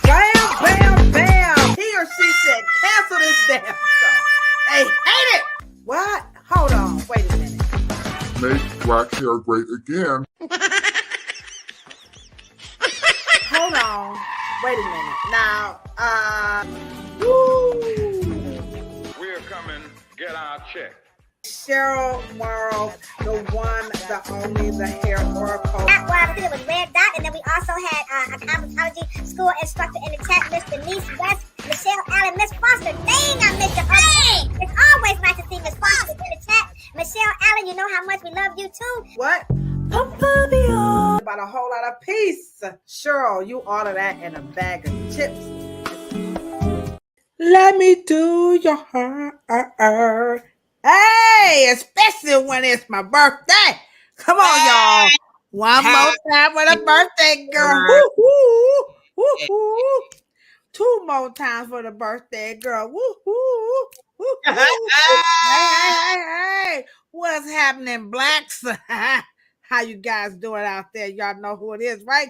Bam, bam, bam. He or she said, cancel this damn show. They hate it. What? Hold on. Wait a minute. Make black hair great again. Hold on. Wait a minute. Now, woo. We're coming. Get our check. Cheryl Morrow, the one, the only, the hair oracle. Well, I did it with Red Dot, and then we also had a cosmetology school instructor in the chat, Miss Denise West, Michelle Allen, Miss Foster. Dang, I missed your name. It's always nice to see Miss Foster in the chat. Michelle Allen, you know how much we love you too. What? About a whole lot of peace. Cheryl, you order that in a bag of chips. Let me do your hair. Hey, especially when it's my birthday. Come on, y'all. One more time for the birthday girl. Woo-hoo. Woo-hoo. Two more times for the birthday girl. Woo-hoo. Woo-hoo. Hey. What's happening, blacks? How you guys doing out there? Y'all know who it is, right?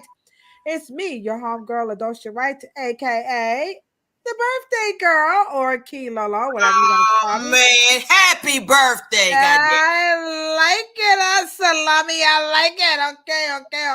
It's me, your homegirl, Ladosha Wright, a.k.a. the birthday girl, or Kilolo, whatever you want to call me. Man, happy birthday, I like it, Salami. I like it.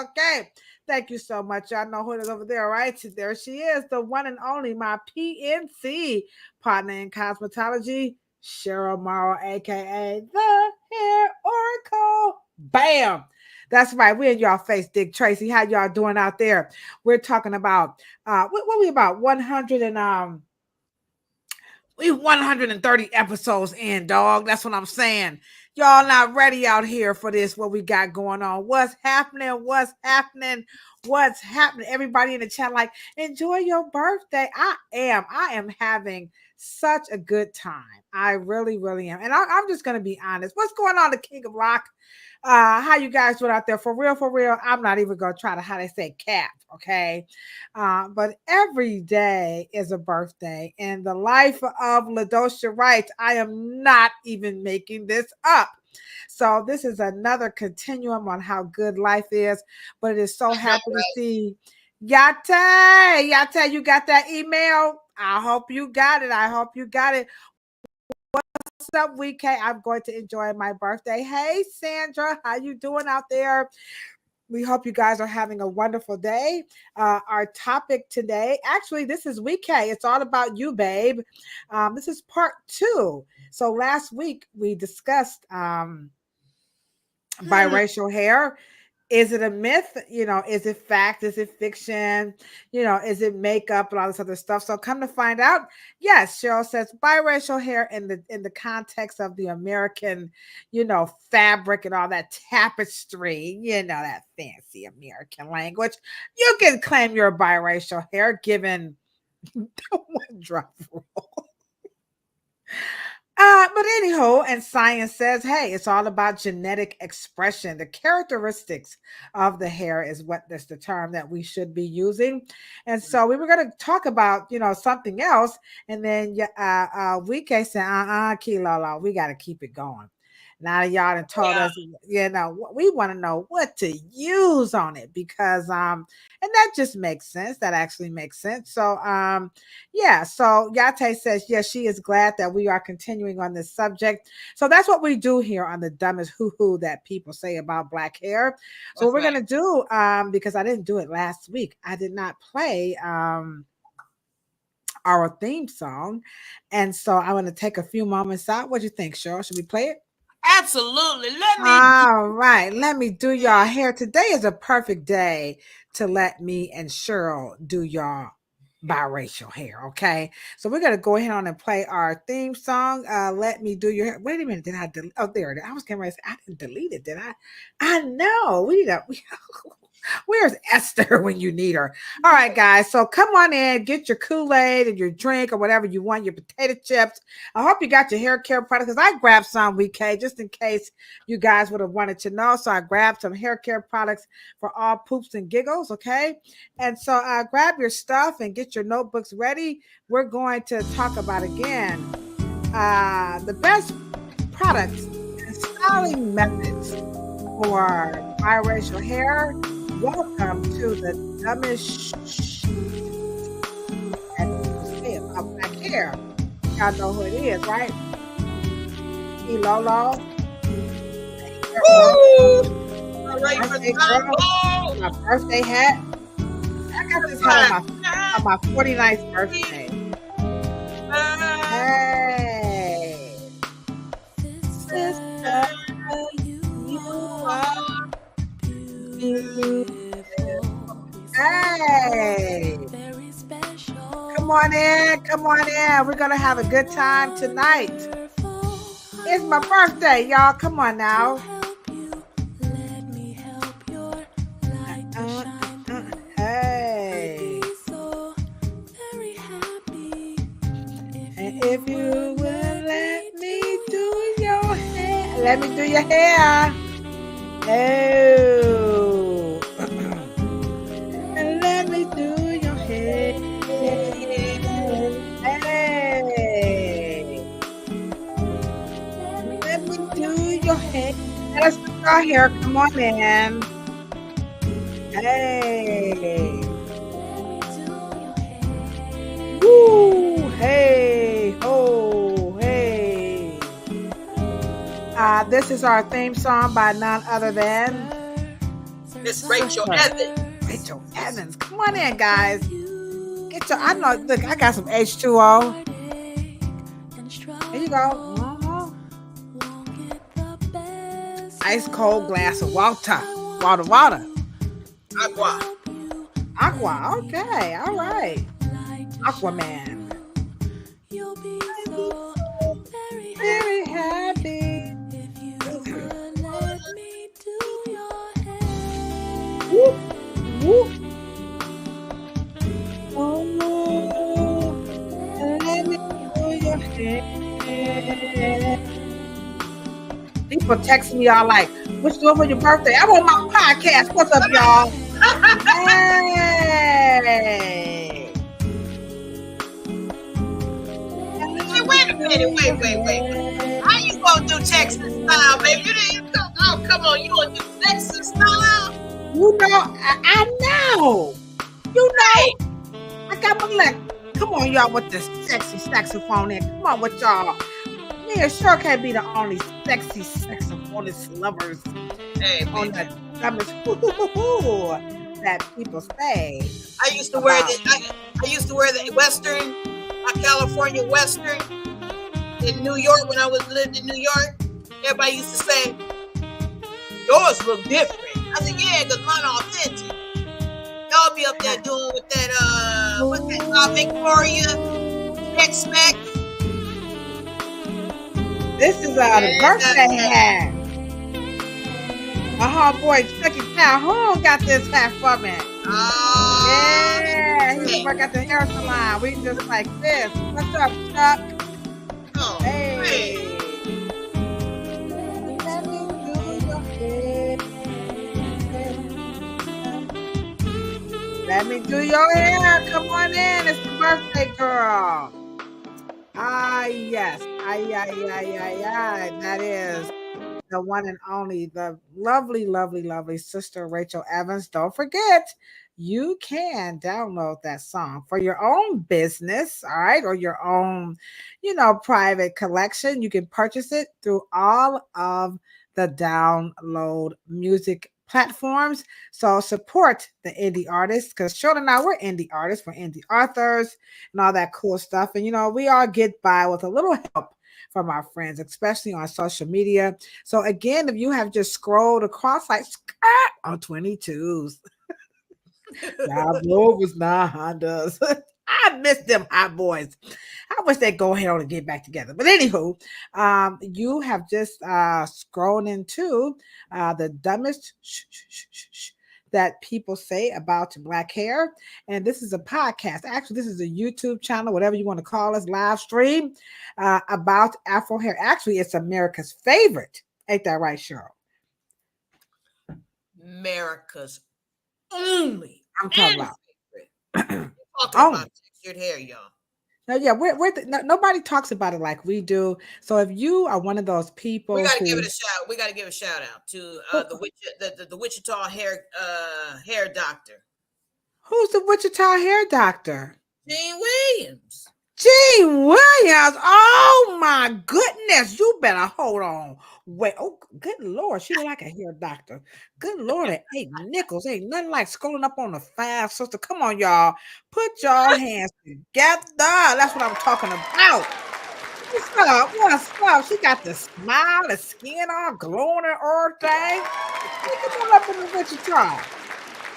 Okay. Thank you so much. Y'all know who it is over there, right? There she is, the one and only, my PNC partner in cosmetology, Cheryl Morrow, a.k.a. the Hair Oracle. Bam! That's right. We're in y'all face, Dick Tracy. How y'all doing out there? We're talking about what we about 130 episodes in, dog. That's what I'm saying. Y'all not ready out here for this, what we got going on. What's happening? Everybody in the chat, like, enjoy your birthday. I am having such a good time. I really, really am. And I'm just going to be honest. What's going on, the King of Rock? How you guys doing out there? For real, I'm not even going to try to, how they say, cap, okay? But every day is a birthday. In the life of Ladosha Wright, I am not even making this up. So this is another continuum on how good life is. But it is so happy to see Yate, you got that email? I hope you got it. What's up, Wekay? I'm going to enjoy my birthday. Hey, Sandra, how you doing out there? We hope you guys are having a wonderful day. Our topic today, actually, this is Wekay. It's all about you, babe. This is part 2. So last week we discussed biracial hair. Is it a myth? Is it fact? Is it fiction? Is it makeup and all this other stuff? So come to find out, yes, Cheryl says biracial hair in the context of the American, fabric and all that tapestry, that fancy American language. You can claim you're biracial hair given the one drop rule. But anyhow, and science says, hey, it's all about genetic expression. The characteristics of the hair is that's the term that we should be using. And so we were going to talk about, something else. And then Wekay said, Kilolo, we got to keep it going. Now y'all done told us, we want to know what to use on it because, and that just makes sense. That actually makes sense. So, so Yate says, yes, she is glad that we are continuing on this subject. So that's what we do here on the dumbest hoo-hoo that people say about black hair. So what we're going to do, because I didn't do it last week, I did not play, our theme song. And so I want to take a few moments out. What do you think, Cheryl? Should we play it? Absolutely. All right. Let me do y'all hair. Today is a perfect day to let me and Cheryl do y'all biracial hair. Okay. So we're going to go ahead on and play our theme song. Let me do your hair. Wait a minute. Did I delete? Oh, there it is. I was getting ready to say, I didn't delete it. Did I? I know. Where's Esther when you need her? All right, guys. So come on in, get your Kool-Aid and your drink or whatever you want, your potato chips. I hope you got your hair care products because I grabbed some, Wekay, just in case you guys would have wanted to know. So I grabbed some hair care products for all poops and giggles, okay? And so grab your stuff and get your notebooks ready. We're going to talk about, again, the best products and styling methods for biracial hair. Welcome to the dumbest that people say about black hair. Y'all know who it is, right? Lolo. All right, for the My birthday hat. I got this hat on my 49th birthday. Hey. Sister, you are beautiful. Hey. Come on in. Come on in. We're going to have a good time tonight. It's my birthday, y'all. Come on now. Hey. And if you will let me do your hair. Let me do your hair. Oh. And let me do your hair. Hey. Let me do your hair. Let us do our hair. Come on in. Hey. Woo. Hey. Oh. Hey. This is our theme song by none other than Miss Rachel Evans. Rachel Evans. Come on in, guys. Get your. I know. Look, I got some H2O. Here you go. Ice cold glass of water. Water. Agua. Okay. All right. Aquaman. Very happy. Whoop, whoop. Oh, let me do your hair. People text me all like, what you doing for your birthday? I'm on my podcast. What's up, y'all? Hey. Wait a minute. Wait. How you gonna do Texas style, baby? You didn't go. Oh, come on. You gonna do Texas style? You know, I know. You know. I got my leg. Come on, y'all, with this sexy saxophone in. Come on with y'all. Me and sure can't be the only sexy saxophonist lovers. Hey, on the dumbest that people say. I used to wear the Western, California Western in New York when I lived in New York. Everybody used to say, yours look different. I said, yeah, because mine authentic. Y'all be up there doing with that, what's that, Victoria, X-Max. This is the birthday hat. My homeboy Chucky Calhoun got this hat for me. Yeah, he work at the hair salon. We just like this. What's up, Chuck? Oh, hey. Let me do your hair. Let me do your hair. Come on in. It's the birthday girl. Yes. That is the one and only, the lovely sister Rachel Evans. Don't forget, you can download that song for your own business, all right, or your own, private collection. You can purchase it through all of the download music platforms. So support the indie artists, because Cheryl and I, we're indie artists, we're indie authors and all that cool stuff. And, we all get by with a little help from our friends, especially on social media. So again, if you have just scrolled across like on 22s, Rovers, not Hondas. I miss them hot boys. I wish they'd go ahead and get back together. But anywho, you have just scrolled into the dumbest that people say about black hair. And this is a podcast. Actually, this is a YouTube channel, whatever you want to call us, live stream about Afro hair. Actually, it's America's favorite. Ain't that right, Cheryl? America's only. I'm talking about. Talking about textured hair, y'all. No, yeah, nobody talks about it like we do. So if you are one of those people We got to give who, it a shout. We got to give a shout out to the Wichita hair doctor, who's the Wichita hair doctor? Gene Williams. Gene Williams. Oh my goodness. You better hold on. Wait. Oh, good Lord. She look like a hair doctor. Good Lord. At 8 nickels. Ain't nothing like scrolling up on the 5 sister. Come on, y'all. Put y'all hands together. That's what I'm talking about. What's up? What's up? She got the smile, the skin all glowing and everything. Come on up in the Wichita.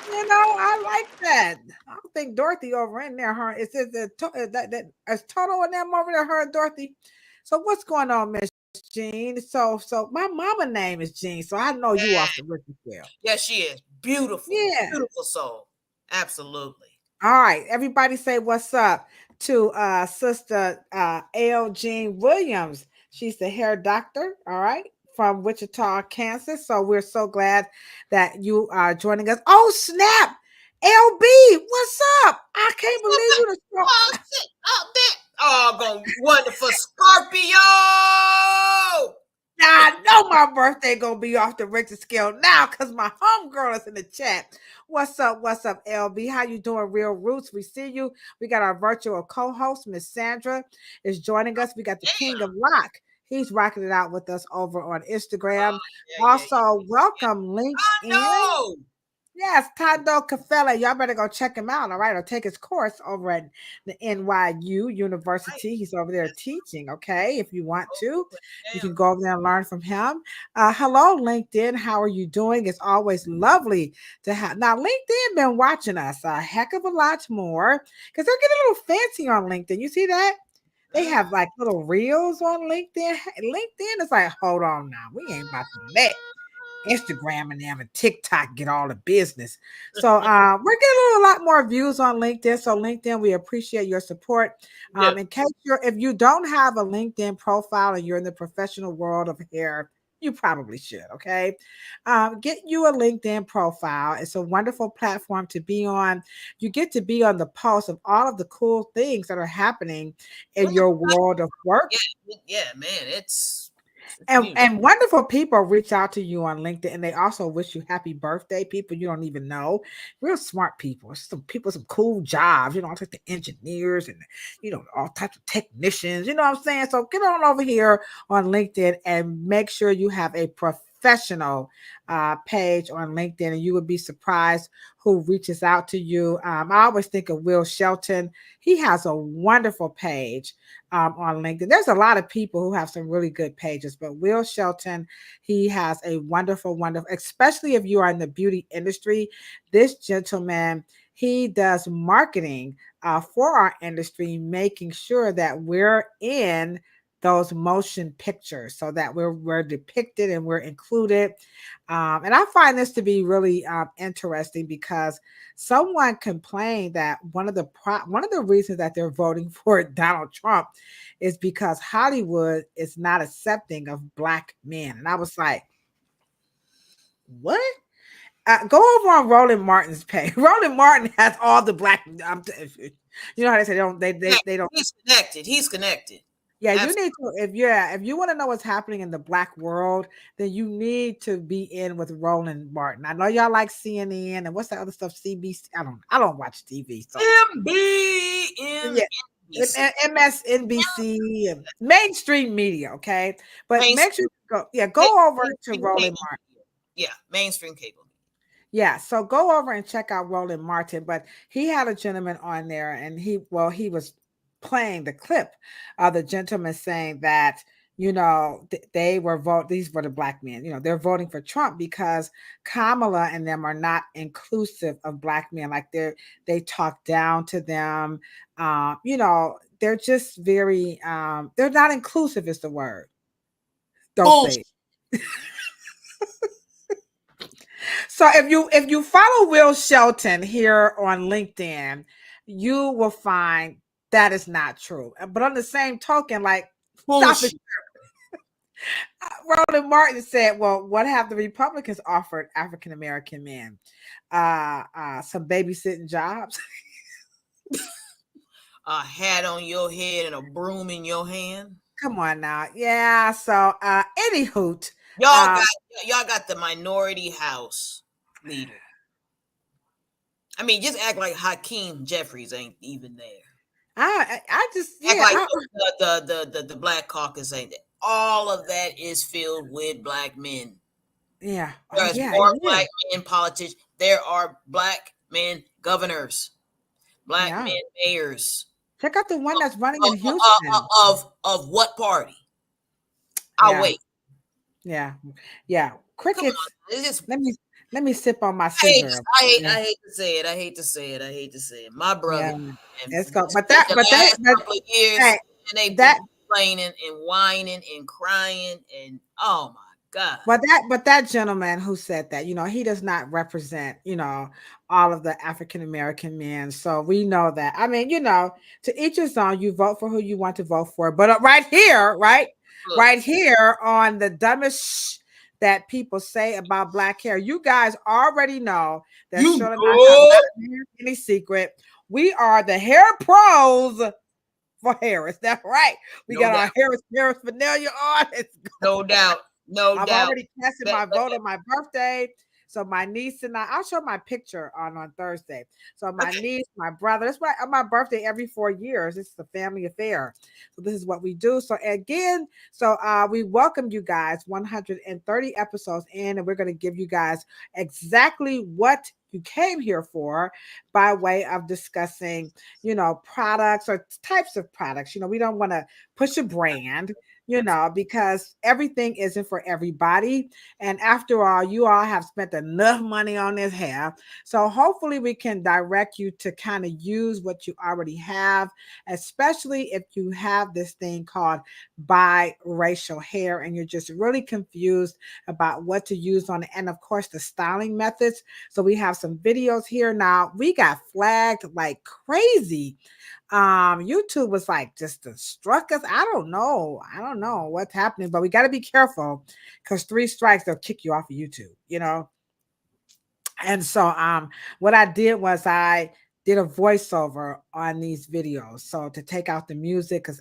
You know, I like that. I don't think Dorothy over in there. Her is it that is Toto and them over there? Her and Dorothy. So what's going on, Miss Jean? So my mama name is Jean, so I know you off the Ricky scale. Yes, she is beautiful. Yeah, beautiful soul. Absolutely. All right, everybody say what's up to Sister L. Jean Williams. She's the hair doctor. All right. From Wichita, Kansas. So we're so glad that you are joining us. Oh, snap. LB, what's up? I can't believe you. Oh, shit. Oh, that. Oh, going wonderful Scorpio. I know my birthday gonna be off the Richter scale now because my homegirl is in the chat. What's up, LB? How you doing, Real Roots? We see you. We got our virtual co-host, Miss Sandra, is joining us. We got the King of Rock. He's rocking it out with us over on Instagram. Welcome LinkedIn. No. Yes, Tado Cafella. Y'all better go check him out, all right? Or take his course over at the NYU University. He's over there teaching, okay? If you want to, you can go over there and learn from him. Hello, LinkedIn. How are you doing? It's always lovely to have. Now, LinkedIn been watching us a heck of a lot more because they're getting a little fancy on LinkedIn. You see that? They have like little reels on LinkedIn. LinkedIn is like, hold on now. We ain't about to let Instagram and them and TikTok get all the business. So we're getting a lot more views on LinkedIn. So LinkedIn, we appreciate your support. In case if you don't have a LinkedIn profile and you're in the professional world of hair, you probably should. Okay. Get you a LinkedIn profile. It's a wonderful platform to be on. You get to be on the pulse of all of the cool things that are happening in your world of work. Yeah, man. It's and wonderful people reach out to you on LinkedIn, and they also wish you happy birthday. People you don't even know, real smart people. Some people, some cool jobs. You know, like the engineers and all types of technicians. You know what I'm saying? So get on over here on LinkedIn and make sure you have a professional page on LinkedIn, and you would be surprised who reaches out to you. I always think of Will Shelton. He has a wonderful page on LinkedIn. There's a lot of people who have some really good pages, but Will Shelton, he has a wonderful, especially if you are in the beauty industry. This gentleman, he does marketing for our industry, making sure that we're in those motion pictures so that we're depicted and we're included. And I find this to be really interesting because someone complained that one of the reasons that they're voting for Donald Trump is because Hollywood is not accepting of Black men. And I was like, what? Go over on Roland Martin's page. Roland Martin has all the Black. You know how they say they don't. He's connected. Yeah, you need to if you want to know what's happening in the Black world, then you need to be in with Roland Martin. I know y'all like CNN and what's that other stuff? CBC. I don't watch TV. So MSNBC and mainstream media. Okay, but make sure you go over to Roland Martin. Yeah, mainstream cable. Yeah, so go over and check out Roland Martin. But he had a gentleman on there, and he was playing the clip of the gentleman saying that they were these were the Black men, they're voting for Trump because Kamala and them are not inclusive of Black men. Like they talk down to them. They're just very they're not inclusive is the word. Don't say it. So if you follow Will Shelton here on LinkedIn, you will find that is not true. But on the same token, like, stop it. Roland Martin said, well, what have the Republicans offered African American men? Some babysitting jobs. a hat on your head and a broom in your hand. Come on now. Yeah. So any hoot. Y'all got the minority house leader. I mean, just act like Hakeem Jeffries ain't even there. I just Act like the Black Caucus ain't there. All of that is filled with Black men. Yeah. There's more Black men politicians. There are Black men governors, Black men mayors. Check out the one that's running in Houston. Of what party? I'll wait. Yeah. Crickets. Let me sip on my I scissor. hate to say it. My brother. Let's go. But years, and they've been complaining and whining and crying and oh my God. But that gentleman who said that, he does not represent, all of the African American men. So we know that. I mean, to each his own. You vote for who you want to vote for. But right here on the dumbest that people say about Black hair, you guys already know that Shirley not any secret. We are the hair pros for Harris. That's right. We got our Harris Vanilla on. No doubt. I've already casted my vote on my birthday. So my niece and I'll show my picture on Thursday. So my niece, my brother, that's why on my birthday every 4 years. It's a family affair. So this is what we do. So again, we welcome you guys 130 episodes in, and we're going to give you guys exactly what you came here for by way of discussing, products or types of products. We don't want to push a brand, because everything isn't for everybody. And after all, you all have spent enough money on this hair. So hopefully we can direct you to kind of use what you already have, especially if you have this thing called biracial hair and you're just really confused about what to use on it. And of course, the styling methods. So we have some videos here. Now we got flagged like crazy. YouTube was like just struck us. I don't know what's happening, but we got to be careful because 3 strikes, they'll kick you off of YouTube, And so what I did was I did a voiceover on these videos. So to take out the music, because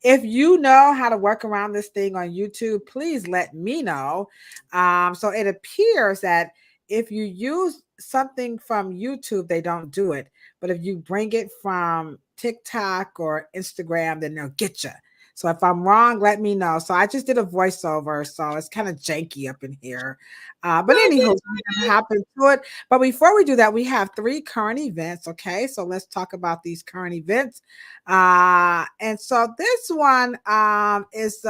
if you know how to work around this thing on YouTube, please let me know. So it appears that if you use something from YouTube, they don't do it. But if you bring it from TikTok or Instagram, then they'll get you. So if I'm wrong, let me know. So I just did a voiceover, so it's kind of janky up in here. But anywho, we're hop into it. But before we do that, we have 3 current events. Okay, so let's talk about these current events. And so this one is,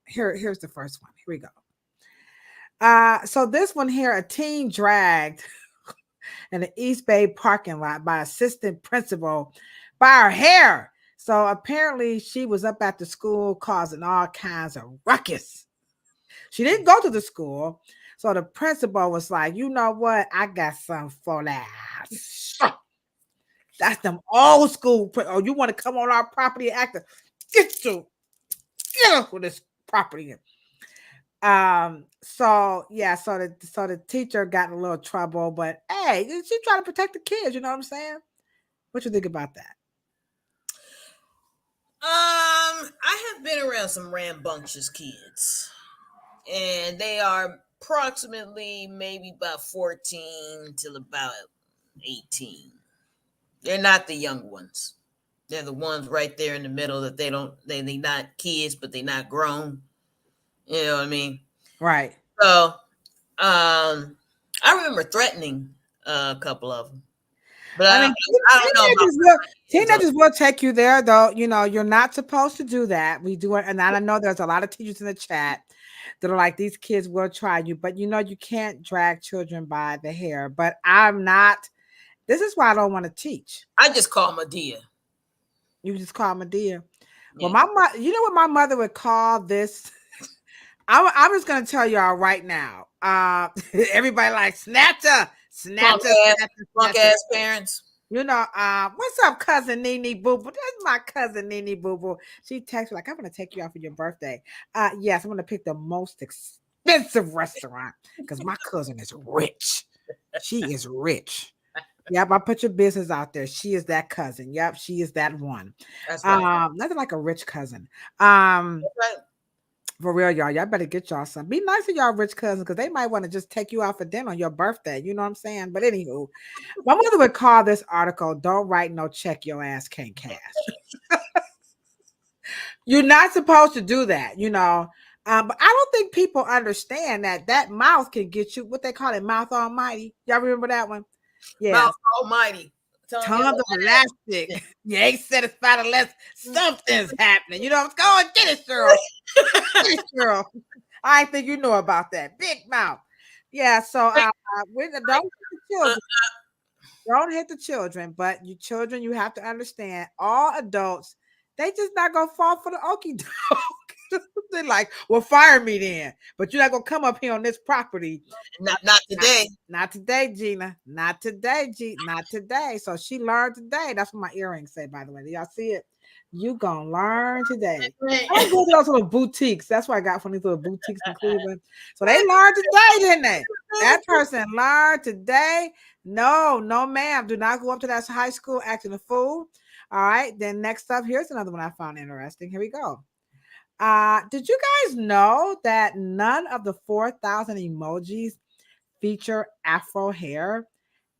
here's the first one. Here we go. So this one here, a teen dragged in the East Bay parking lot by assistant principal by her hair. So apparently she was up at the school causing all kinds of ruckus. She didn't go to the school. So the principal was like, you know what? I got something for that. That's them old school. Oh, you want to come on our property actor? Get off with this property. So the teacher got in a little trouble, but hey, she trying to protect the kids, you know what I'm saying? What you think about that? I have been around some rambunctious kids, and they are approximately maybe about 14 till about 18. They're not the young ones. They're the ones right there in the middle that they're not kids, but they're not grown. You know what I mean? Right. So, I remember threatening a couple of them. But I don't know. Teenagers will take you there, though. You're not supposed to do that. We do it, and I know there's a lot of teachers in the chat that are like, these kids will try you, but you can't drag children by the hair. But I'm not. This is why I don't want to teach. I just call Medea. You just call Medea. Yeah. Well, what my mother would call this? I'm just gonna tell y'all right now. Everybody like snatcher. Punk ass parents. What's up, cousin Nene Boo Boo? That's my cousin Nene Boo Boo. She texted me like, I'm gonna take you out for your birthday. Yes, I'm gonna pick the most expensive restaurant because my cousin is rich. She is rich. Yep, I put your business out there. She is that cousin. Yep, she is that one. That's right. Nothing like a rich cousin. That's right. For real, y'all better get y'all some. Be nice to y'all rich cousins because they might want to just take you out for dinner on your birthday. You know what I'm saying? But anywho, my mother would call this article, "Don't write no check your ass can't cash." You're not supposed to do that, you know. But I don't think people understand that mouth can get you what they call it, mouth almighty. Y'all remember that one? Yeah. Mouth almighty. Tons of elastic. You ain't satisfied unless something's happening. You know, go and get it, Cheryl. Get it, Cheryl. I think you know about that. Big mouth. Yeah, so don't hit the children, but you children, you have to understand all adults, they just not gonna fall for the okie doke. They're like, well, fire me then, but you're not gonna come up here on this property. Not today. Not today, Gina. Not today, not today. So she learned today. That's what my earrings say, by the way. Do y'all see it? You gonna learn today. I go to those little boutiques. That's what I got from these little boutiques in Cleveland. So they learned today, didn't they? That person learned today. No, ma'am. Do not go up to that high school acting a fool. All right. Then next up, here's another one I found interesting. Here we go. Did you guys know that none of the 4,000 emojis feature Afro hair?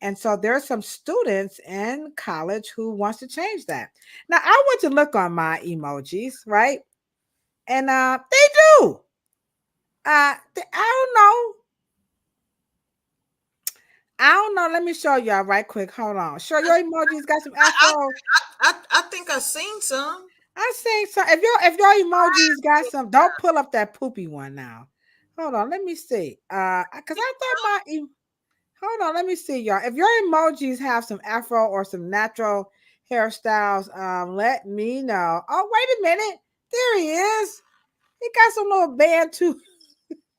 And so there's some students in college who wants to change that. Now, I went to look on my emojis, right? And they do. I don't know. Let me show y'all right quick. Hold on. Sure, your emojis got some Afro. I think I've seen some. I seen some. If your emojis got some, don't pull up that poopy one now. Hold on. Let me see. Because I thought hold on, let me see, y'all. If your emojis have some Afro or some natural hairstyles, let me know. Oh, wait a minute. There he is. He got some little band too.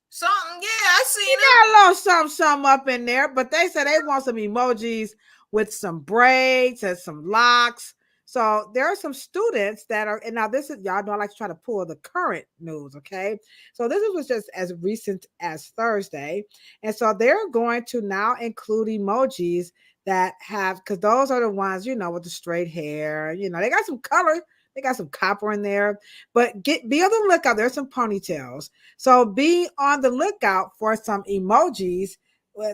Something, yeah, I seen He got a little something up in there, but they said they want some emojis with some braids and some locks. So there are some students that are, and now this is, y'all know I like to try to pull the current news, okay? So this was just as recent as Thursday. And so they're going to now include emojis that have, because those are the ones, you know, with the straight hair, you know, they got some color, they got some copper in there, but be on the lookout. There's some ponytails. So be on the lookout for some emojis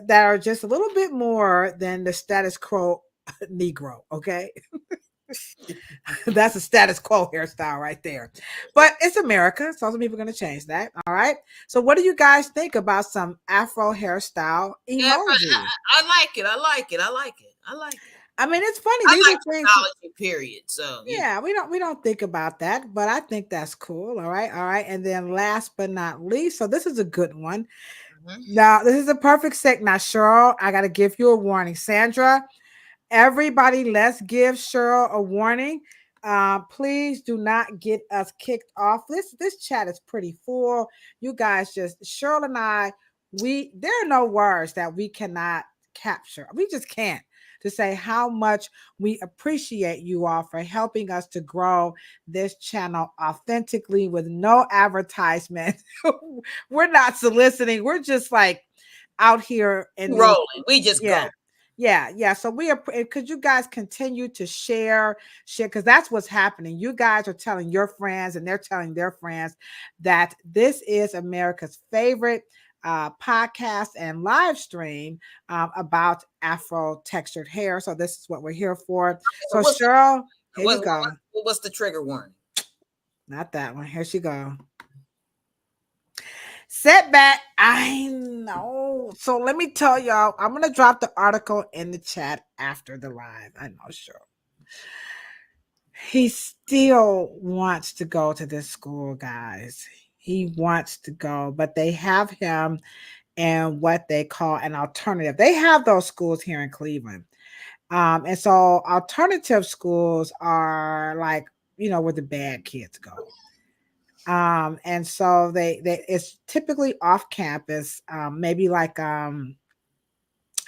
that are just a little bit more than the status quo Negro, okay? That's a status quo hairstyle right there. But it's America, so some people are going to change that. All right. So what do you guys think about some Afro hairstyle emoji? Yeah, I like it. I like it. I mean, it's funny. I These like are things. technology, period. So yeah, we don't think about that, but I think that's cool. All right. And then last but not least, so this is a good one. Mm-hmm. Now, this is a perfect sec. Now, Cheryl, I got to give you a warning. Sandra, everybody, let's give Cheryl a warning. Please do not get us kicked off. This chat is pretty full. You guys Cheryl and I, there are no words that we cannot capture. We just can't to say how much we appreciate you all for helping us to grow this channel authentically with no advertisement. We're not soliciting. We're just like out here and rolling. We just go. Yeah. So could you guys continue to share, because that's what's happening. You guys are telling your friends and they're telling their friends that this is America's favorite podcast and live stream about Afro textured hair. So this is what we're here for. So Cheryl, here you go. What's the trigger warning? Not that one. Here she go. Setback. I know. So let me tell y'all, I'm going to drop the article in the chat after the live. I know, sure. He still wants to go to this school, guys. He wants to go, but they have him in what they call an alternative. They have those schools here in Cleveland. And so alternative schools are like, you know, where the bad kids go. And so they it's typically off campus, maybe like in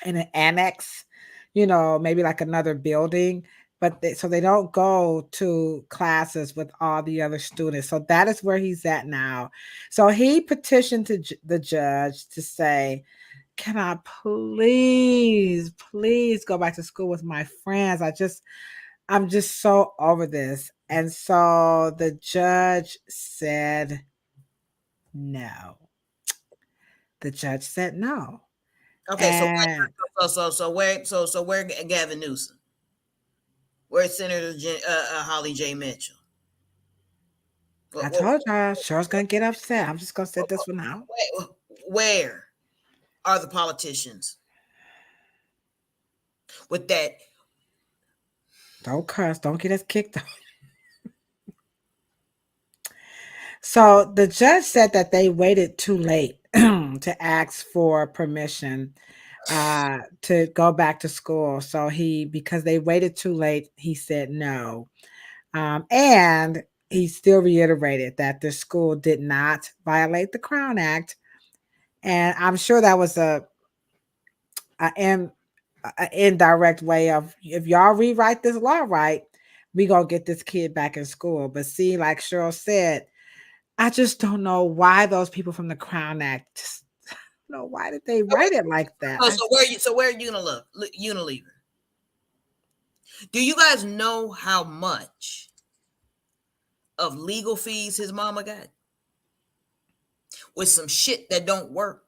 an annex, you know, maybe like another building, but so they don't go to classes with all the other students. So that is where he's at now. So he petitioned to the judge to say, can I please go back to school with my friends? I'm just so over this. And so the judge said no. The judge said no. Okay, And so where Gavin Newsom? Where's Senator Holly J. Mitchell? I told y'all, Cheryl's gonna get upset. I'm just gonna set this one out. Where are the politicians with that? Don't curse. Don't get us kicked out. So the judge said that they waited too late to ask for permission to go back to school. So because they waited too late, he said no. And he still reiterated that the school did not violate the Crown Act. And I'm sure that was an indirect way of, if y'all rewrite this law right, we gonna get this kid back in school. But see, like Cheryl said, I just don't know why those people from the Crown Act, just, why did they write it like that? So where are you gonna look? Unilever. Do you guys know how much of legal fees his mama got with some shit that don't work?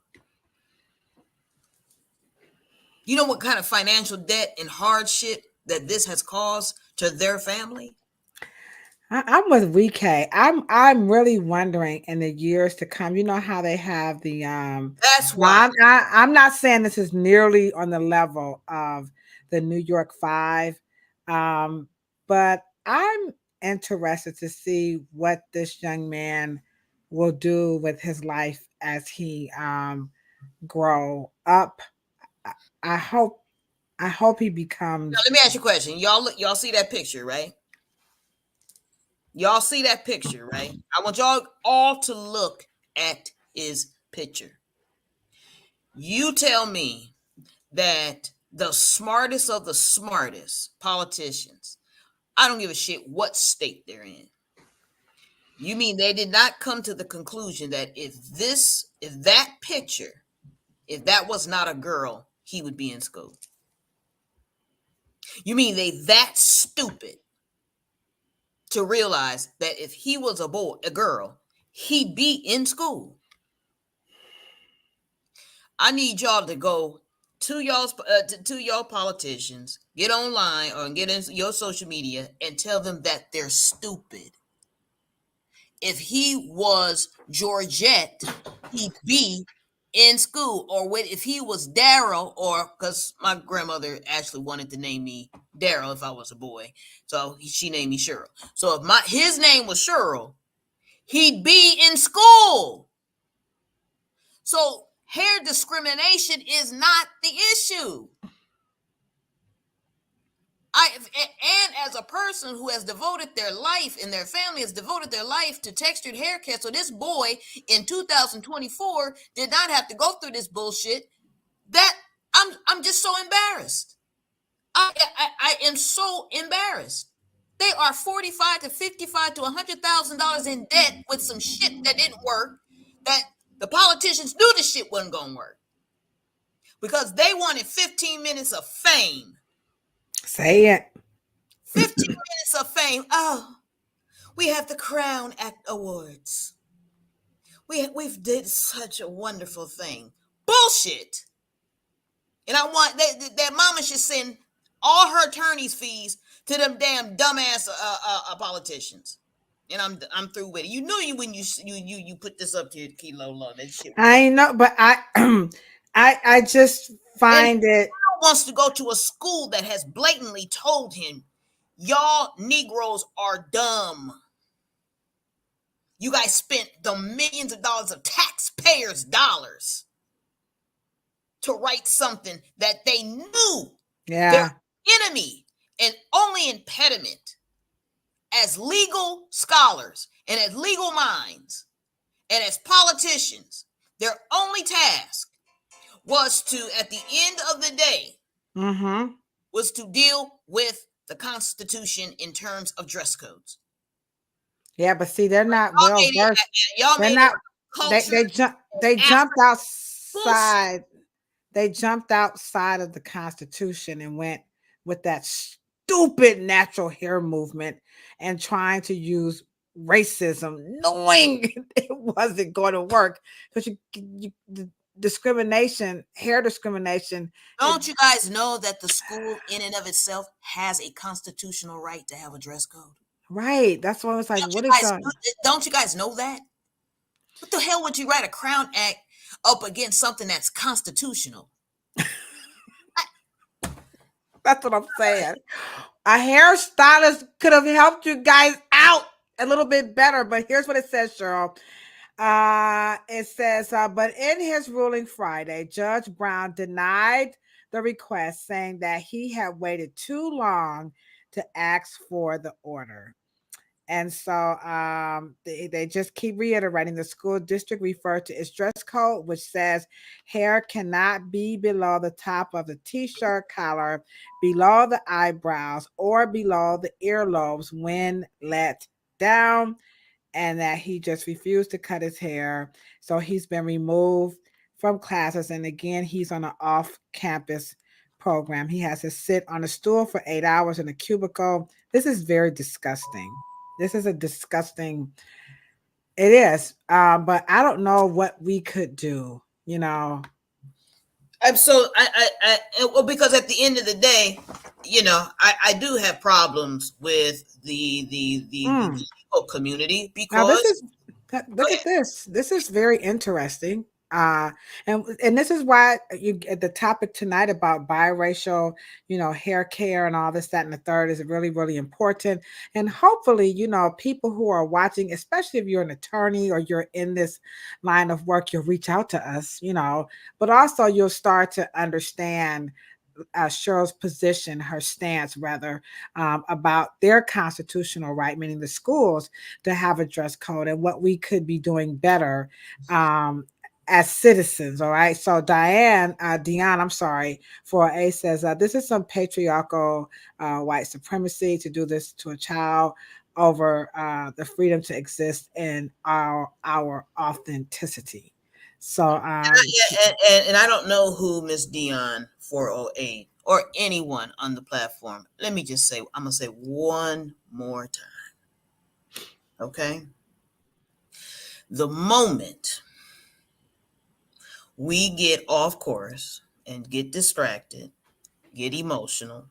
You know what kind of financial debt and hardship that this has caused to their family? I'm with Wekay. I'm really wondering in the years to come. You know how they have the That's why I'm not saying this is nearly on the level of the New York 5, but I'm interested to see what this young man will do with his life as he grow up. I hope he becomes. Now, let me ask you a question. Y'all see that picture, right? Y'all see that picture, right? I want y'all all to look at his picture. You tell me that the smartest of the smartest politicians, I don't give a shit what state they're in. You mean they did not come to the conclusion that if that picture, if that was not a girl, he would be in school? You mean they that stupid to realize that if he was a girl, he'd be in school? I need y'all to go to y'all politicians, get online or get in your social media and tell them that they're stupid. If he was Georgette, he'd be in school. Or if he was Daryl, or because my grandmother actually wanted to name me Daryl if I was a boy, so she named me Cheryl. So if his name was Cheryl, he'd be in school. So hair discrimination is not the issue. And as a person who has devoted their life and their family has devoted their life to textured hair care, so this boy in 2024 did not have to go through this bullshit. That I'm just so embarrassed. I am so embarrassed. They are $45,000 to $55,000 to $100,000 in debt with some shit that didn't work. That the politicians knew the shit wasn't gonna work because they wanted 15 minutes of fame. Say it. 15 minutes of fame. Oh, we have the Crown Act Awards. We've did such a wonderful thing. Bullshit. And I want that mama should send all her attorney's fees to them damn dumbass politicians. And I'm through with it. You knew when you put this up to your kilo low. That shit. I know, but I just find it. Wants to go to a school that has blatantly told him, y'all Negroes are dumb. You guys spent the millions of dollars of taxpayers' dollars to write something that they knew their enemy and only impediment as legal scholars and as legal minds and as politicians. Their only task was to, at the end of the day, was to deal with the Constitution in terms of dress codes. Yeah, but see, they're not well versed. They're not. They jumped outside. they jumped outside of the Constitution and went with that stupid natural hair movement and trying to use racism, knowing it wasn't going to work because the discrimination, hair discrimination. Don't you guys know that the school in and of itself has a constitutional right to have a dress code? Right. That's why I was like, Don't you guys know that? What the hell would you write a Crown Act up against something that's constitutional? That's what I'm saying. A hairstylist could have helped you guys out a little bit better, but here's what it says, Cheryl. It says, but in his ruling Friday, Judge Brown denied the request, saying that he had waited too long to ask for the order. And so they just keep reiterating the school district referred to its dress code, which says hair cannot be below the top of the t-shirt collar, below the eyebrows, or below the earlobes when let down, and that he just refused to cut his hair. So he's been removed from classes. And again, he's on an off-campus program. He has to sit on a stool for 8 hours in a cubicle. This is very disgusting. This is a disgusting, it is. But I don't know what we could do, you know. So well, because at the end of the day, you know, I do have problems with the legal community because now look at this. This is very interesting. And this is why the topic tonight about biracial, you know, hair care and all this, that, and the third is really, really important. And hopefully, you know, people who are watching, especially if you're an attorney or you're in this line of work, you'll reach out to us, you know, but also you'll start to understand Cheryl's position, her stance rather, about their constitutional right, meaning the schools, to have a dress code and what we could be doing better as citizens. All right. So Dion, I'm sorry, for A says, this is some patriarchal white supremacy to do this to a child over the freedom to exist in our authenticity. So and I don't know who Miss Dion 408 or anyone on the platform. Let me just say, I'm gonna say one more time. Okay. The moment we get off course and get distracted, get emotional,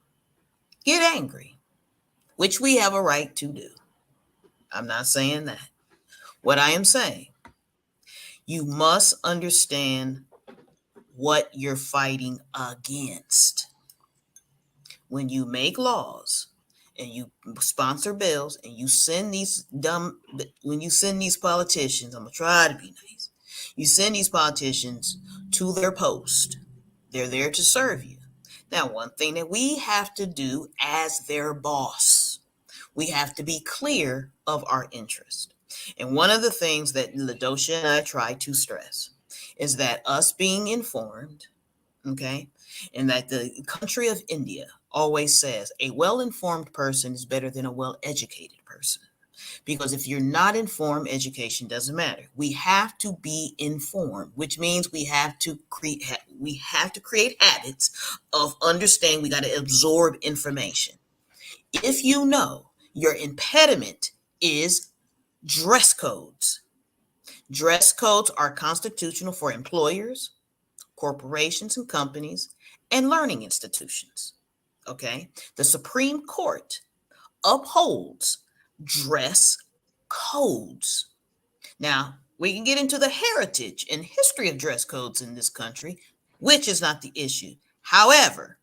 get angry, which we have a right to do. I'm not saying that. What I am saying, you must understand what you're fighting against. When you make laws and you sponsor bills and you send these when you send these politicians, I'm gonna try to be nice. You send these politicians to their post. They're there to serve you. Now, one thing that we have to do as their boss, we have to be clear of our interest. And one of the things that Ladosha and I try to stress is that us being informed, okay, and that the country of India always says a well-informed person is better than a well-educated person. Because if you're not informed, education doesn't matter. We have to be informed, which means we have to create habits of understanding. We got to absorb information. If you know your impediment is dress codes. Dress codes are constitutional for employers, corporations and companies, and learning institutions. Okay? The Supreme Court upholds dress codes. Now, we can get into the heritage and history of dress codes in this country, which is not the issue. However,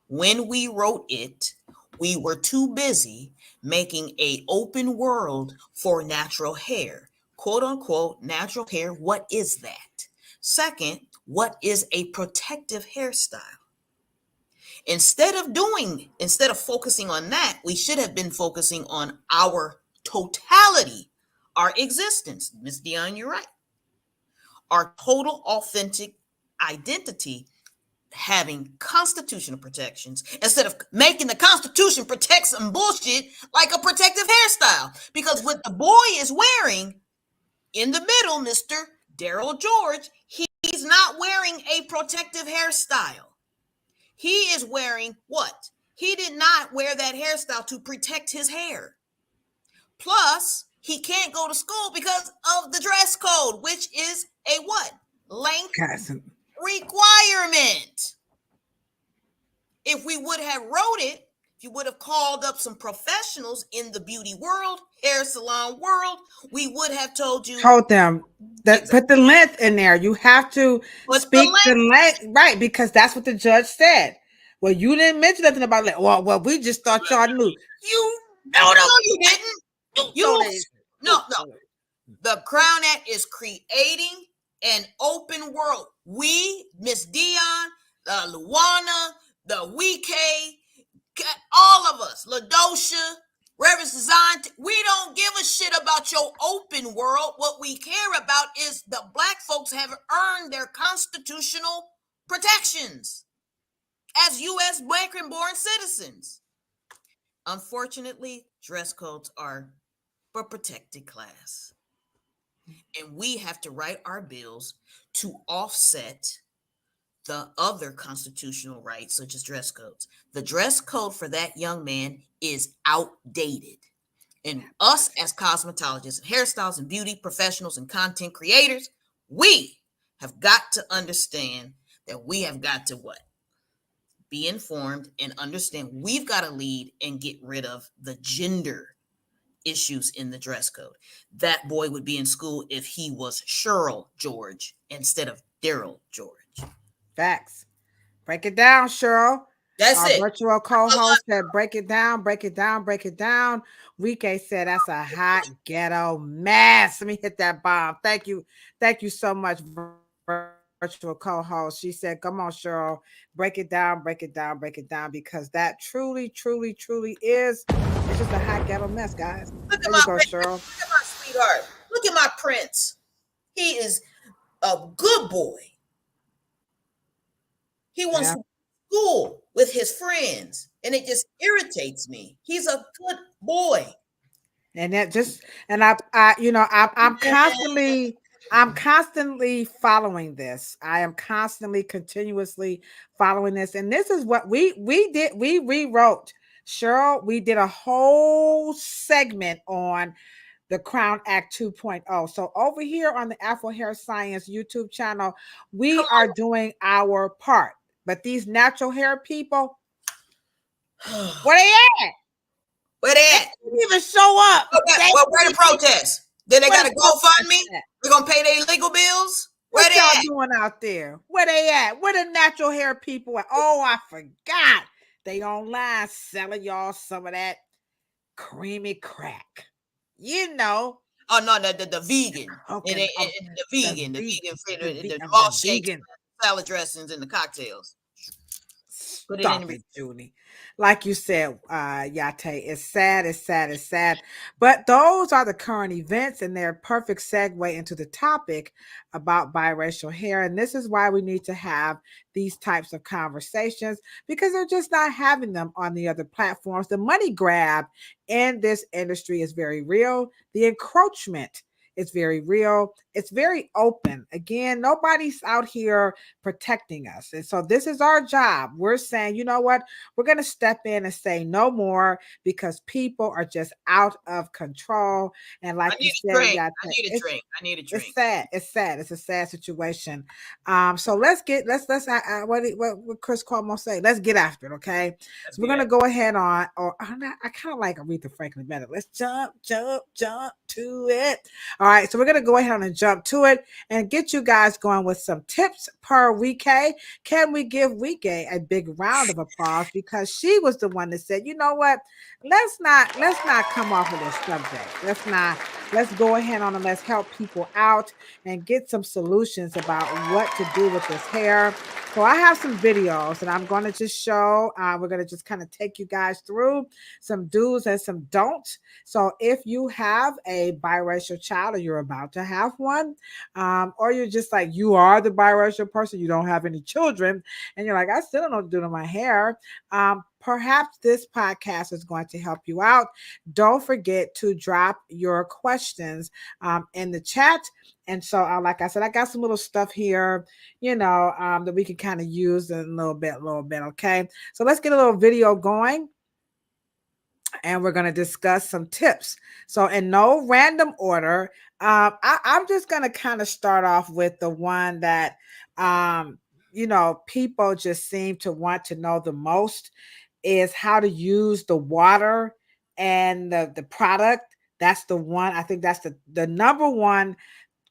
when we wrote it, we were too busy making an open world for natural hair. Quote unquote, natural hair. What is that? Second, what is a protective hairstyle? Instead of focusing on that, we should have been focusing on our totality, our existence. Ms. Dion, you're right. Our total authentic identity having constitutional protections instead of making the Constitution protect some bullshit like a protective hairstyle. Because what the boy is wearing in the middle, Mr. Daryl George, he's he's not wearing a protective hairstyle. He is wearing what? He did not wear that hairstyle to protect his hair. Plus, he can't go to school because of the dress code, which is a what? Length requirement. If we would have wrote it, if you would have called up some professionals in the beauty world, hair salon world, we would have told them that put the length in there. You have to speak the length, right? Because that's what the judge said. Well, you didn't mention nothing about that. Well, we just thought y'all knew. No, you didn't. No. The Crown Act is creating an open world. We, Miss Dion, Luana, the Wekay, all of us, Ladosha, Reverend Design, we don't give a shit about your open world. What we care about is the Black folks have earned their constitutional protections as U.S. American-born citizens. Unfortunately, dress codes are for protected class. And we have to write our bills to offset the other constitutional rights, such as dress codes. The dress code for that young man is outdated. And us as cosmetologists, hairstylists, and beauty professionals and content creators, we have got to understand that we have got to what? Be informed and understand we've got to lead and get rid of the gender issues in the dress code. That boy would be in school if he was Cheryl George instead of Daryl George. Facts. Break it down, Cheryl. That's Our it. virtual co-host said, break it down, break it down, break it down. Wekay said, that's a hot ghetto mess. Let me hit that bomb. Thank you. Thank you so much, virtual co-host. She said, come on, Cheryl, break it down, break it down, break it down, because that truly, truly, truly is, it's just a hot ghetto mess, guys. Look There at you go, my Cheryl. Look at my sweetheart. Look at my prince. He is a good boy. He wants to go to school with his friends, and it just irritates me. He's a good boy. And that just, and I'm constantly following this. I am constantly, continuously following this. And this is what we did. We rewrote, Cheryl, we did a whole segment on the Crown Act 2.0. So over here on the Afro Hair Science YouTube channel, we are doing our part. But these natural hair people, where they at? Where they at? They didn't even show up. Where the protest? Then they got to GoFundMe? They're going to pay their legal bills? Where What they y'all at? doing out there? Where they at? Where the natural hair people at? Oh, I forgot. They online selling y'all some of that creamy crack. You know. Oh, no, the vegan. Okay. The malt shakes, salad dressings, and the cocktails. Stop it, Julie. Like you said, Yate, it's sad, it's sad, it's sad. But those are the current events, and they're a perfect segue into the topic about biracial hair. And this is why we need to have these types of conversations, because they're just not having them on the other platforms. The money grab in this industry is very real. The encroachment is very real. It's very open. Again, nobody's out here protecting us. And so this is our job. We're saying, you know what? We're going to step in and say no more, because people are just out of control. And like you said, I need a drink. It's sad. It's sad. It's a sad situation. So let's what Chris Cuomo say? Let's get after it. Okay. So we're going to go ahead on, I kind of like Aretha Franklin better. Let's jump to it. All right. So we're going to go ahead and jump to it and get you guys going with some tips per Wekay. Can we give Wekay a big round of applause, because she was the one that said, you know what? Let's not come off of this subject. Let's go ahead on and let's help people out and get some solutions about what to do with this hair. So I have some videos that I'm going to just show. We're going to just kind of take you guys through some do's and some don'ts. So if you have a biracial child, or you're about to have one, or you're just like, you are the biracial person, you don't have any children, and you're like, I still don't know what to do to my hair. perhaps this podcast is going to help you out. Don't forget to drop your questions in the chat. And so, like I said, I got some little stuff here, that we can kind of use in a little bit. Okay. So let's get a little video going. And we're going to discuss some tips. So in no random order, I'm just going to kind of start off with the one that, people just seem to want to know the most is how to use the water and the product. That's the one. I think that's the number one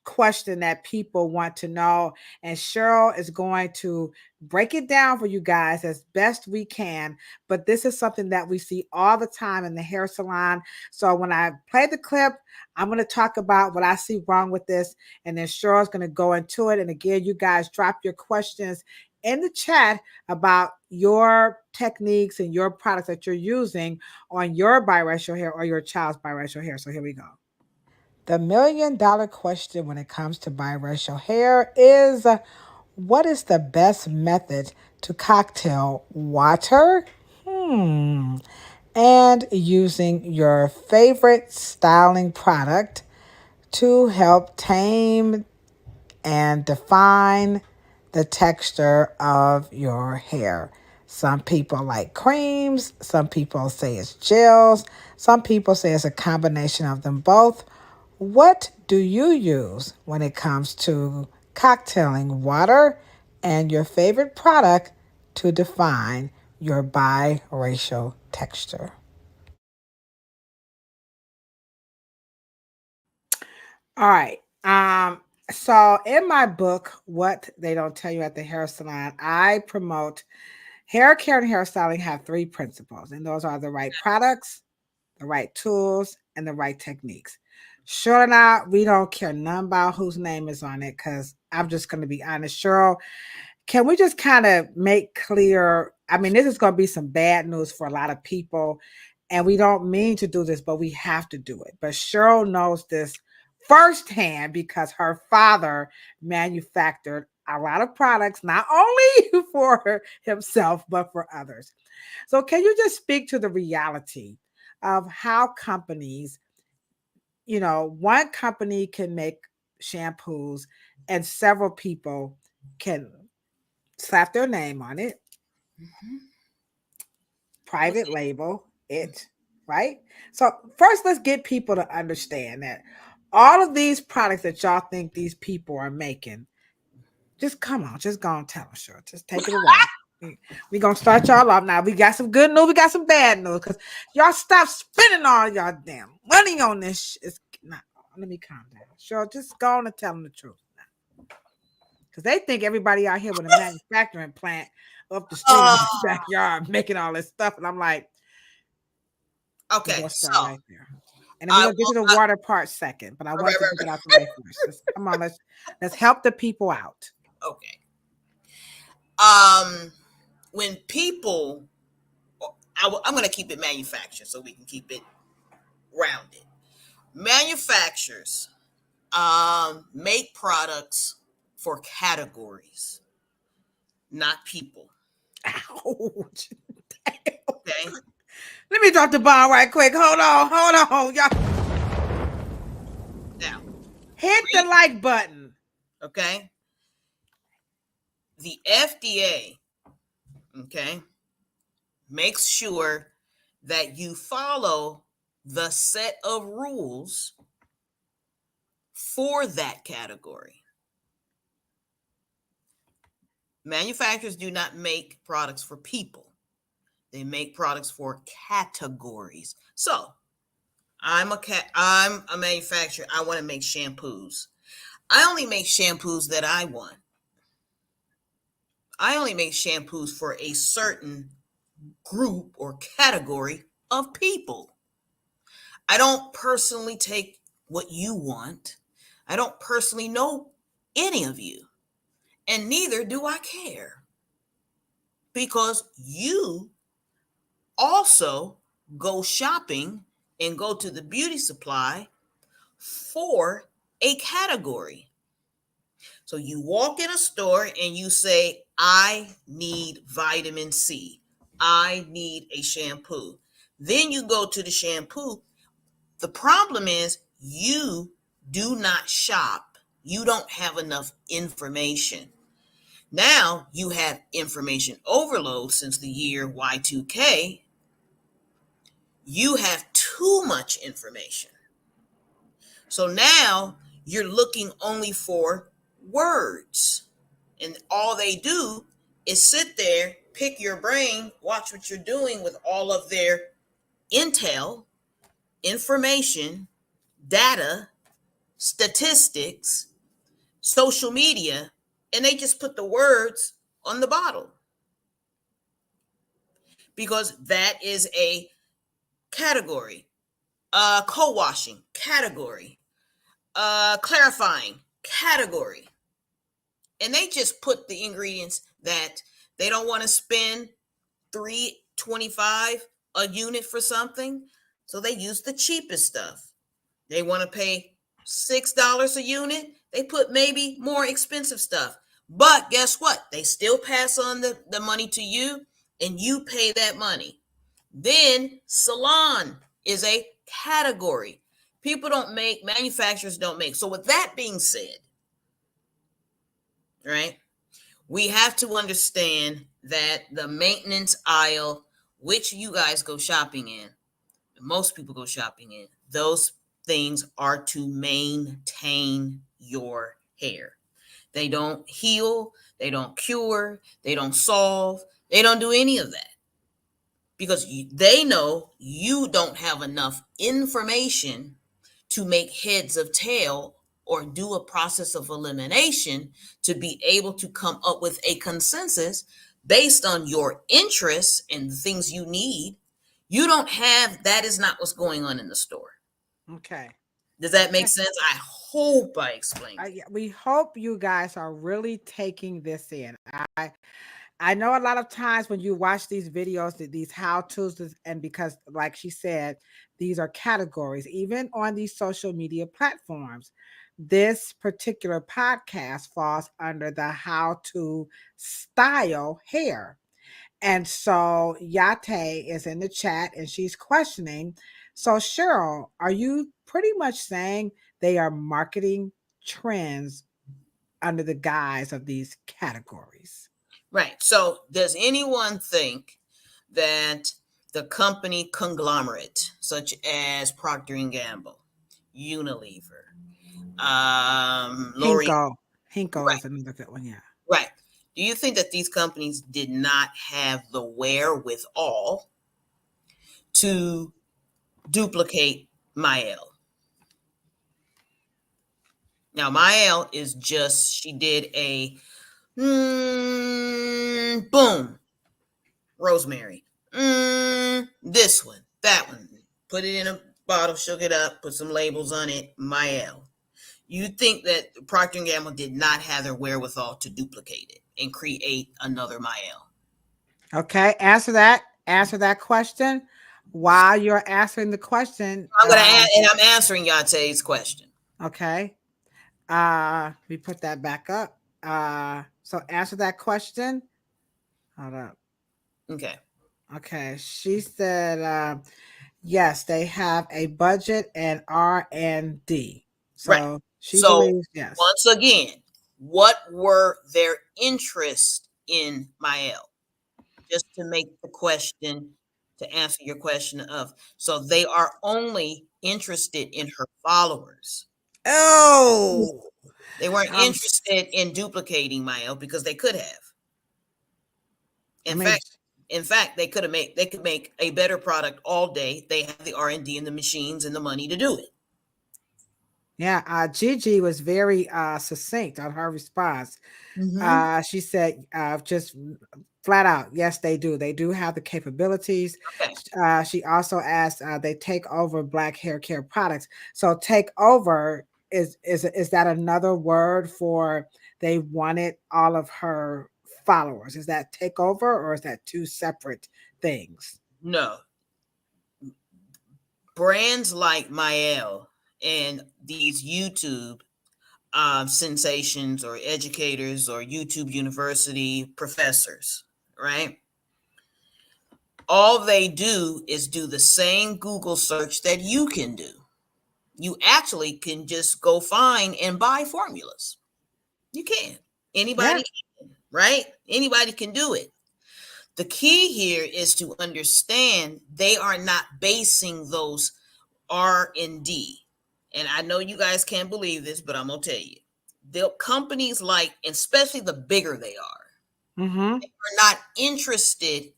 question that people want to know, and Cheryl is going to break it down for you guys as best we can. But this is something that we see all the time in the hair salon. So when I play the clip, I'm going to talk about what I see wrong with this, and then Cheryl's going to go into it. And again, you guys drop your questions in the chat about your techniques and your products that you're using on your biracial hair or your child's biracial hair. So here we go. The $1 million question when it comes to biracial hair is, what is the best method to cocktail water? And using your favorite styling product to help tame and define the texture of your hair. Some people like creams. Some people say it's gels. Some people say it's a combination of them both. What do you use when it comes to cocktailing water and your favorite product to define your biracial texture? All right. So in my book, What They Don't Tell You at the Hair Salon, I promote hair care and hairstyling have 3 principles, and those are the right products, the right tools, and the right techniques. Sure or not, we don't care none about whose name is on it, because I'm just going to be honest. Cheryl, can we just kind of make clear? I mean, this is going to be some bad news for a lot of people, and we don't mean to do this, but we have to do it. But Cheryl knows this firsthand because her father manufactured a lot of products, not only for himself, but for others. So can you just speak to the reality of how companies, one company can make shampoos and several people can slap their name on it, private label it, right? So first, let's get people to understand that all of these products that y'all think these people are making, just come on, just go and tell them, sure. Just take it away. We're going to start y'all off now. We got some good news. We got some bad news because y'all stop spending all y'all damn money on this. It's not. Let me calm down. Sure, just go on and tell them the truth now. Because they think everybody out here with a manufacturing plant up the street in the backyard making all this stuff. And I'm like, okay, so right there. And then we're gonna get to the water part second, but I want to get out the way first. Come on, let's help the people out. Okay. When people, I'm going to keep it manufactured so we can keep it rounded. Manufacturers make products for categories, not people. Ouch. Okay. Let me drop the bomb right quick. Hold on, y'all. Now, hit the like button. Okay. The FDA, okay, makes sure that you follow the set of rules for that category. Manufacturers do not make products for people. They make products for categories. So, I'm a manufacturer. I want to make shampoos. I only make shampoos that I want. I only make shampoos for a certain group or category of people. I don't personally take what you want. I don't personally know any of you. And neither do I care. Because you also go shopping and go to the beauty supply for a category. So you walk in a store and you say, I need vitamin C. I need a shampoo. Then you go to the shampoo. The problem is you do not shop. You don't have enough information. Now you have information overload since the year Y2K. You have too much information. So now you're looking only for words. And all they do is sit there, pick your brain, watch what you're doing with all of their intel, information, data, statistics, social media, and they just put the words on the bottle. Because that is a category. Co-washing, category. Clarifying, category. And they just put the ingredients that they don't want to spend $3.25 a unit for something, so they use the cheapest stuff. They want to pay $6 a unit, they put maybe more expensive stuff. But guess what? They still pass on the money to you, and you pay that money. Then salon is a category. People don't make, manufacturers don't make. So with that being said, right, we have to understand that the maintenance aisle, which you guys go shopping in, most people go shopping in, those things are to maintain your hair. They don't heal, they don't cure, they don't solve, they don't do any of that. Because they know you don't have enough information to make heads of tail or do a process of elimination to be able to come up with a consensus based on your interests and the things you need. You don't have, that is not what's going on in the store. Okay. Does that make sense? I hope I explained it. We hope you guys are really taking this in. I know a lot of times when you watch these videos, these how-tos, and because like she said, these are categories, even on these social media platforms. This particular podcast falls under the how to style hair. And so Yate is in the chat and she's questioning. So Cheryl, are you pretty much saying they are marketing trends under the guise of these categories? Right. So does anyone think that the company conglomerate, such as Procter & Gamble, Unilever, L'Oreal, Hinko right, is another good one, yeah. right. Do you think that these companies did not have the wherewithal to duplicate Mael? Now, Mael is just, she did a boom, rosemary. This one, that one. Put it in a bottle, shook it up, put some labels on it, Mael. You think that Procter & Gamble did not have their wherewithal to duplicate it and create another Mael? Okay, answer that question. While you're answering the question, I'm gonna add, and I'm answering Yate's question. Okay. We put that back up. So answer that question. Hold up. Okay. Okay. She said, yes, they have a budget and R&D. So right. She believes yes. Once again, what were their interests in Mael? Just to make the question, to answer your question of, so they are only interested in her followers. Oh, they weren't interested in duplicating Mael because they could have. In fact, they could make a better product all day. They have the R&D and the machines and the money to do it. Yeah, Gigi was very succinct on her response. Mm-hmm. She said, just flat out, yes, they do. They do have the capabilities. Okay. She also asked, they take over Black hair care products. So take over is that another word for they wanted all of her followers? Is that take over, or is that two separate things? No. Brands like Mael and these YouTube sensations or educators or YouTube University professors, right? All they do is do the same Google search that you can do. You actually can just go find and buy formulas. You can. Anybody can, right? Anybody can do it. The key here is to understand they are not basing those R&D. And I know you guys can't believe this, but I'm going to tell you. The companies like, especially the bigger they are, they are not interested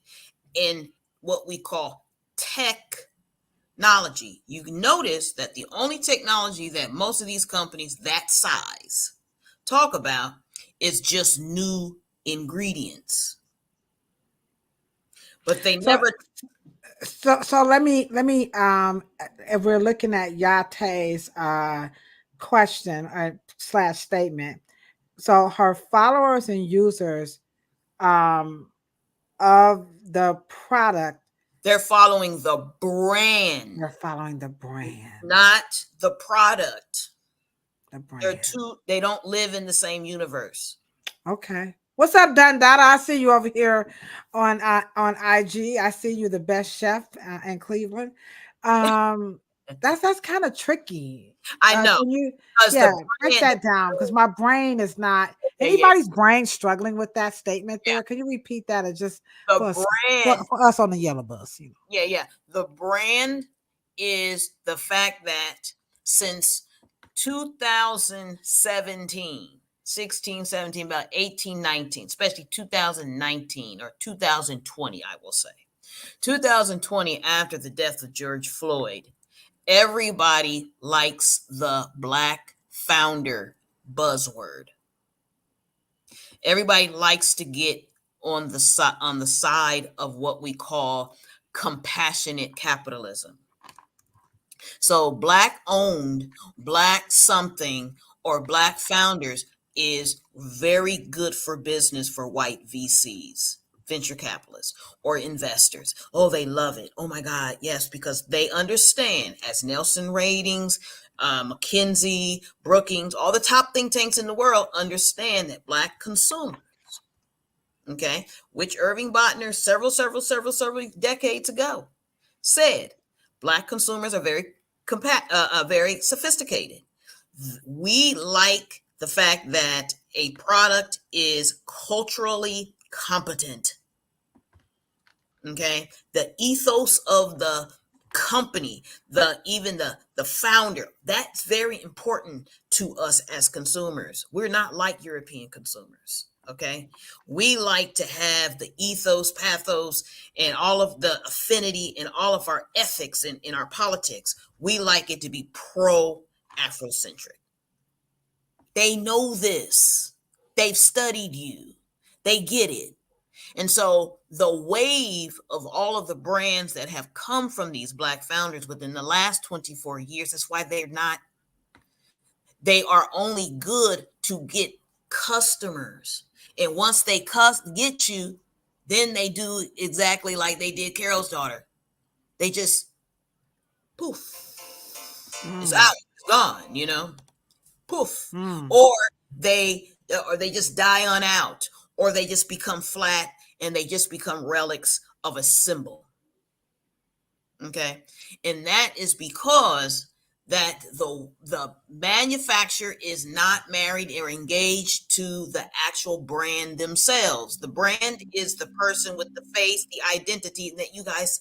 in what we call technology. You notice that the only technology that most of these companies that size talk about is just new ingredients. But they never. So let me if we're looking at Yate's question / statement. So her followers and users of the product, they're following the brand. They're following the brand, not the product. The brand. They're two. They don't live in the same universe. Okay. What's up, Dundada? I see you over here on IG. I see you, the best chef in Cleveland. That's kind of tricky. I know. Can you break that down? Because my brain is not anybody's brain struggling with that statement there. Can you repeat that? Or just for us on the yellow bus? You know? Yeah. The brand is the fact that since 2017. 16, 17, about 18, 19, especially 2019 or 2020, I will say. 2020, after the death of George Floyd, everybody likes the Black founder buzzword. Everybody likes to get on the side of what we call compassionate capitalism. So Black owned, Black something, or Black founders is very good for business for white VCs, venture capitalists, or investors. Oh, they love it. Oh my God, yes, because they understand, as Nelson Ratings, McKinsey, Brookings, all the top think tanks in the world understand that Black consumers, okay, which Irving Botner several decades ago said, Black consumers are very sophisticated. We like the fact that a product is culturally competent. Okay, the ethos of the company, even the founder, that's very important to us as consumers. We're not like European consumers. Okay, we like to have the ethos, pathos, and all of the affinity and all of our ethics in our politics. We like it to be pro-Afrocentric. They know this. They've studied you. They get it. And so the wave of all of the brands that have come from these Black founders within the last 24 years, that's why they are only good to get customers. And once they get you, then they do exactly like they did Carol's daughter. They just poof. It's out. It's gone, you know. Poof. Or they just die on out, or they just become flat and they just become relics of a symbol. Okay, and that is because that the manufacturer is not married or engaged to the actual brand themselves. The brand is the person with the face, the identity that you guys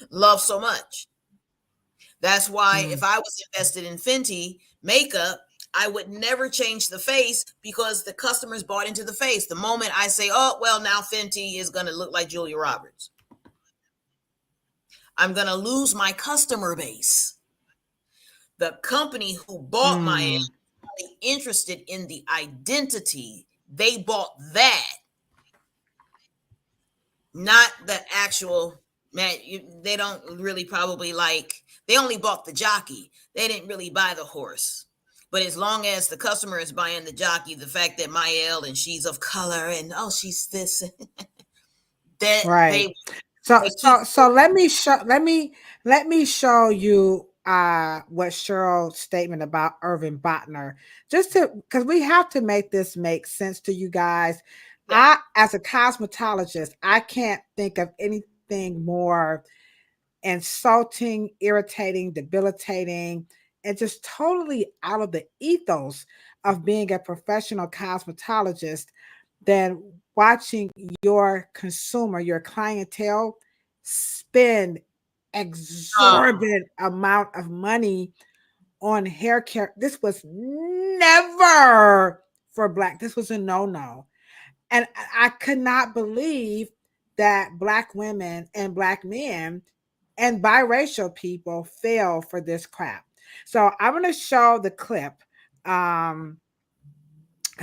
love so much. That's why if I was invested in Fenty makeup, I would never change the face because the customers bought into the face. The moment I say, oh, well, now Fenty is going to look like Julia Roberts, I'm going to lose my customer base. The company who bought my ad was interested in the identity. They bought that, not the actual man. They don't really probably they only bought the jockey. They didn't really buy the horse. But as long as the customer is buying the jockey, the fact that Mael and she's of color and she's this, that right. So let me show you what Cheryl's statement about Irving Botner, just because we have to make this make sense to you guys. Yeah. As a cosmetologist, I can't think of any anything more insulting, irritating, debilitating, and just totally out of the ethos of being a professional cosmetologist than watching your consumer, your clientele, spend exorbitant amount of money on hair care. This was never for Black. This was a no-no. And I could not believe that Black women and Black men and biracial people fell for this crap. So I'm going to show the clip because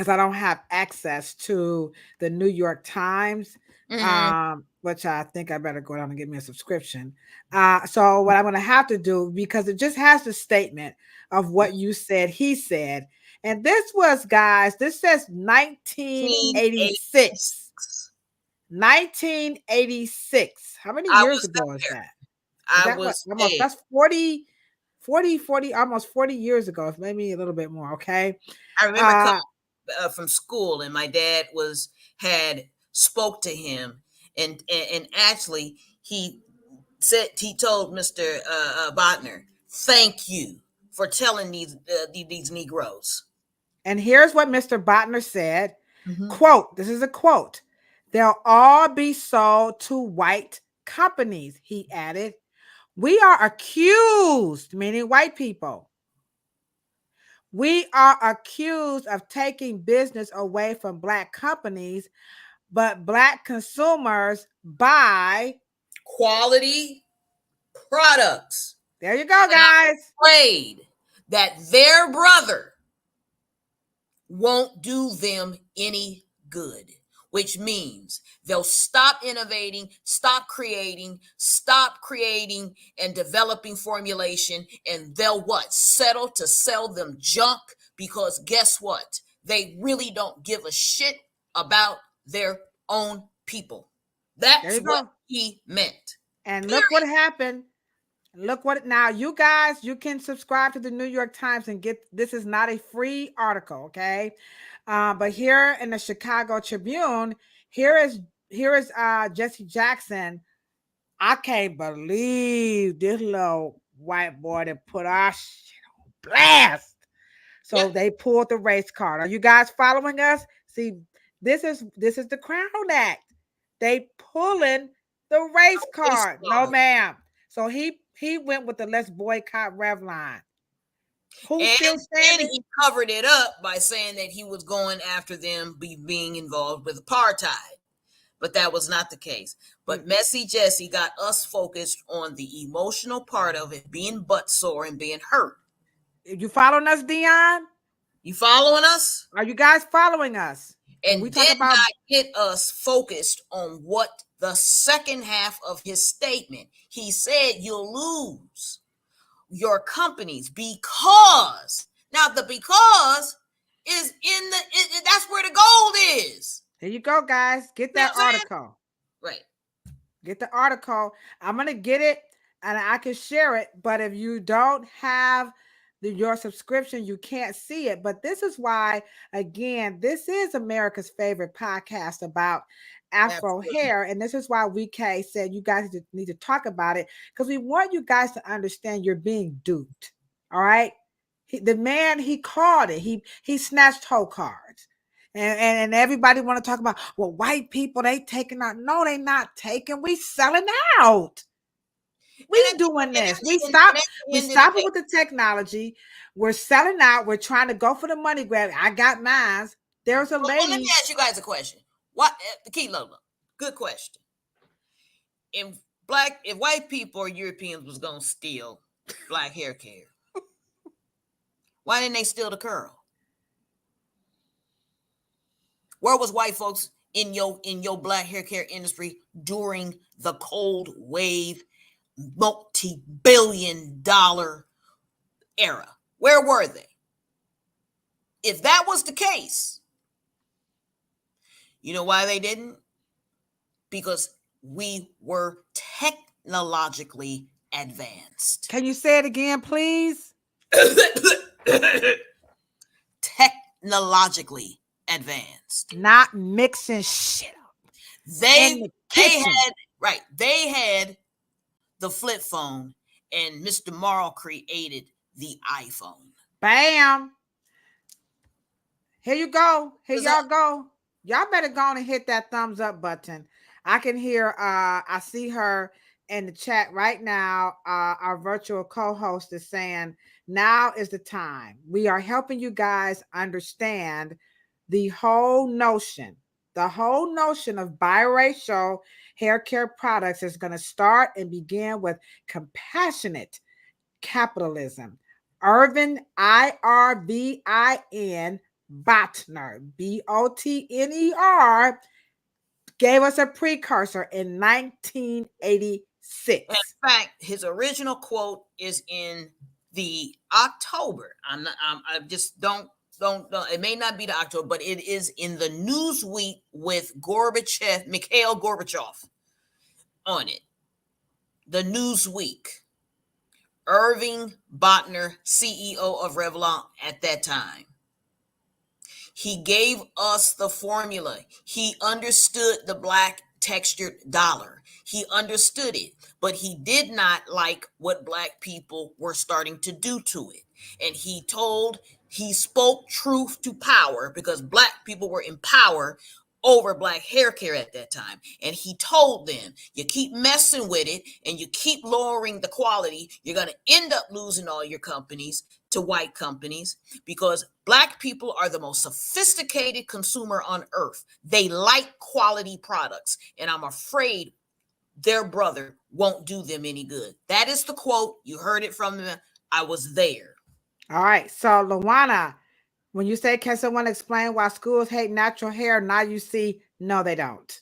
I don't have access to the New York Times, which I think I better go down and get me a subscription. So what I'm going to have to do, because it just has the statement of what you said, he said. And this was, guys, this says 1986. 1986. How many years ago is that? That's 40, almost 40 years ago. Maybe a little bit more. Okay. I remember coming from school, and my dad had spoke to him, and actually he told Mr. Botner, "Thank you for telling these Negroes." And here's what Mr. Botner said. Quote, this is a quote. "They'll all be sold to white companies," he added. "We are accused," meaning white people, "we are accused of taking business away from Black companies, but Black consumers buy quality products." There you go, guys. Afraid that their brother won't do them any good, which means they'll stop innovating, stop creating and developing formulation, and they'll settle to sell them junk, because guess what? They really don't give a shit about their own people. That's what he meant. And look what happened. Look what now, you guys, you can subscribe to the New York Times and get, this is not a free article, okay? But here in the Chicago Tribune, here is Jesse Jackson. "I can't believe this little white boy that put our shit on blast." So they pulled the race card. Are you guys following us? See, this is the Crown Act. They pulling the race card. No, ma'am. So he went with the "let's boycott" Revlon. And he covered it up by saying that he was going after them being involved with apartheid. But that was not the case. But Messy Jesse got us focused on the emotional part of it, being butt sore and being hurt. You following us, Dion? You following us? Are you guys following us? And we did not get us focused on what the second half of his statement. He said you'll lose your companies because. Now the because is in that's where the gold is. There you go, guys. Get that article. Right. Get the article. I'm going to get it and I can share it. But if you don't have your subscription, you can't see it. But this is why, again, this is America's favorite podcast about Afro hair. And this is why Wekay said you guys need to talk about it, because we want you guys to understand you're being duped. All right. The man, he called it. He snatched whole cards. And everybody want to talk about, well, white people, they taking out. No, they not taking. We selling out. We doing this. We stop it with the technology. We're selling out. We're trying to go for the money grab. I got mine. There's a lady. Let me ask you guys a question. What Key Lola? Good question. If white people or Europeans was gonna steal Black hair care, why didn't they steal the curl? Where was white folks in your Black hair care industry during the cold wave, multi-billion-dollar era? Where were they? If that was the case, you know why they didn't? Because we were technologically advanced. Can you say it again, please? Technologically advanced. Not mixing shit up. They They had the flip phone, and Mr. Morrow created the iPhone. Bam. Here you go. Here y'all go. Y'all better go on and hit that thumbs up button. I can hear, I see her in the chat right now. Our virtual co-host is saying, now is the time. We are helping you guys understand the whole notion of biracial hair care products is going to start and begin with compassionate capitalism. Irvin, Irvin Botner, Botner, gave us a precursor in 1986. In fact, his original quote is in the October. I just don't. It may not be the October, but it is in the Newsweek with Mikhail Gorbachev on it. The Newsweek. Irving Botner, CEO of Revlon at that time. He gave us the formula. He understood the black textured dollar. He understood it, but he did not like what black people were starting to do to it. And he spoke truth to power because black people were in power over black hair care at that time. And he told them, you keep messing with it and you keep lowering the quality, you're going to end up losing all your companies to white companies because black people are the most sophisticated consumer on earth. They like quality products. And I'm afraid their brother won't do them any good. That is the quote. You heard it from them. I was there. All right. So, Luana, when you say, can someone explain why schools hate natural hair? Now you see, no, they don't.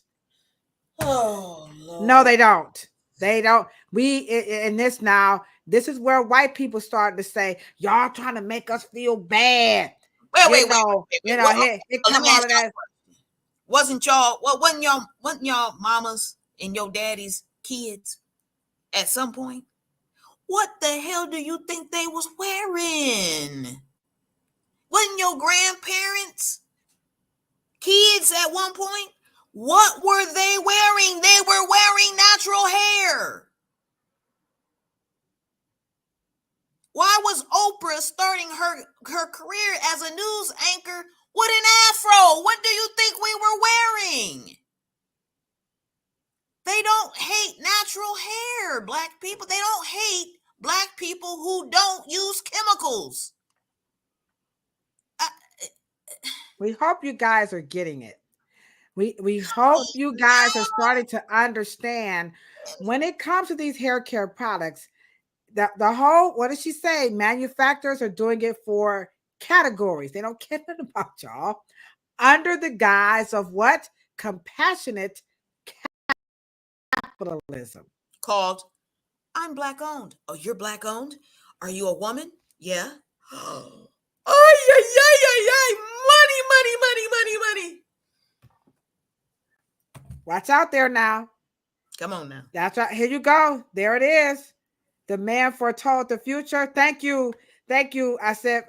Oh, Lord. No, they don't. They don't. We, in this now, this is where white people start to say, y'all trying to make us feel bad. Wait. Here come all of that. Wasn't y'all mamas and your daddy's kids at some point? What the hell do you think they was wearing? Wasn't your grandparents kids at one point? What were they wearing? They were wearing natural hair. Why was Oprah starting her career as a news anchor with an afro? What do you think we were wearing? They don't hate natural hair, black people. They don't hate black people who don't use chemicals. We hope you guys are getting it. We hope you guys are starting to understand when it comes to these hair care products, the whole, what does she say? Manufacturers are doing it for categories. They don't care about y'all under the guise of what? Compassionate capitalism. Called, I'm black owned. Oh, you're black owned? Are you a woman? Yeah. Money. Watch out there now. Come on now. That's right. Here you go. There it is. The man foretold the future. Thank you. I said,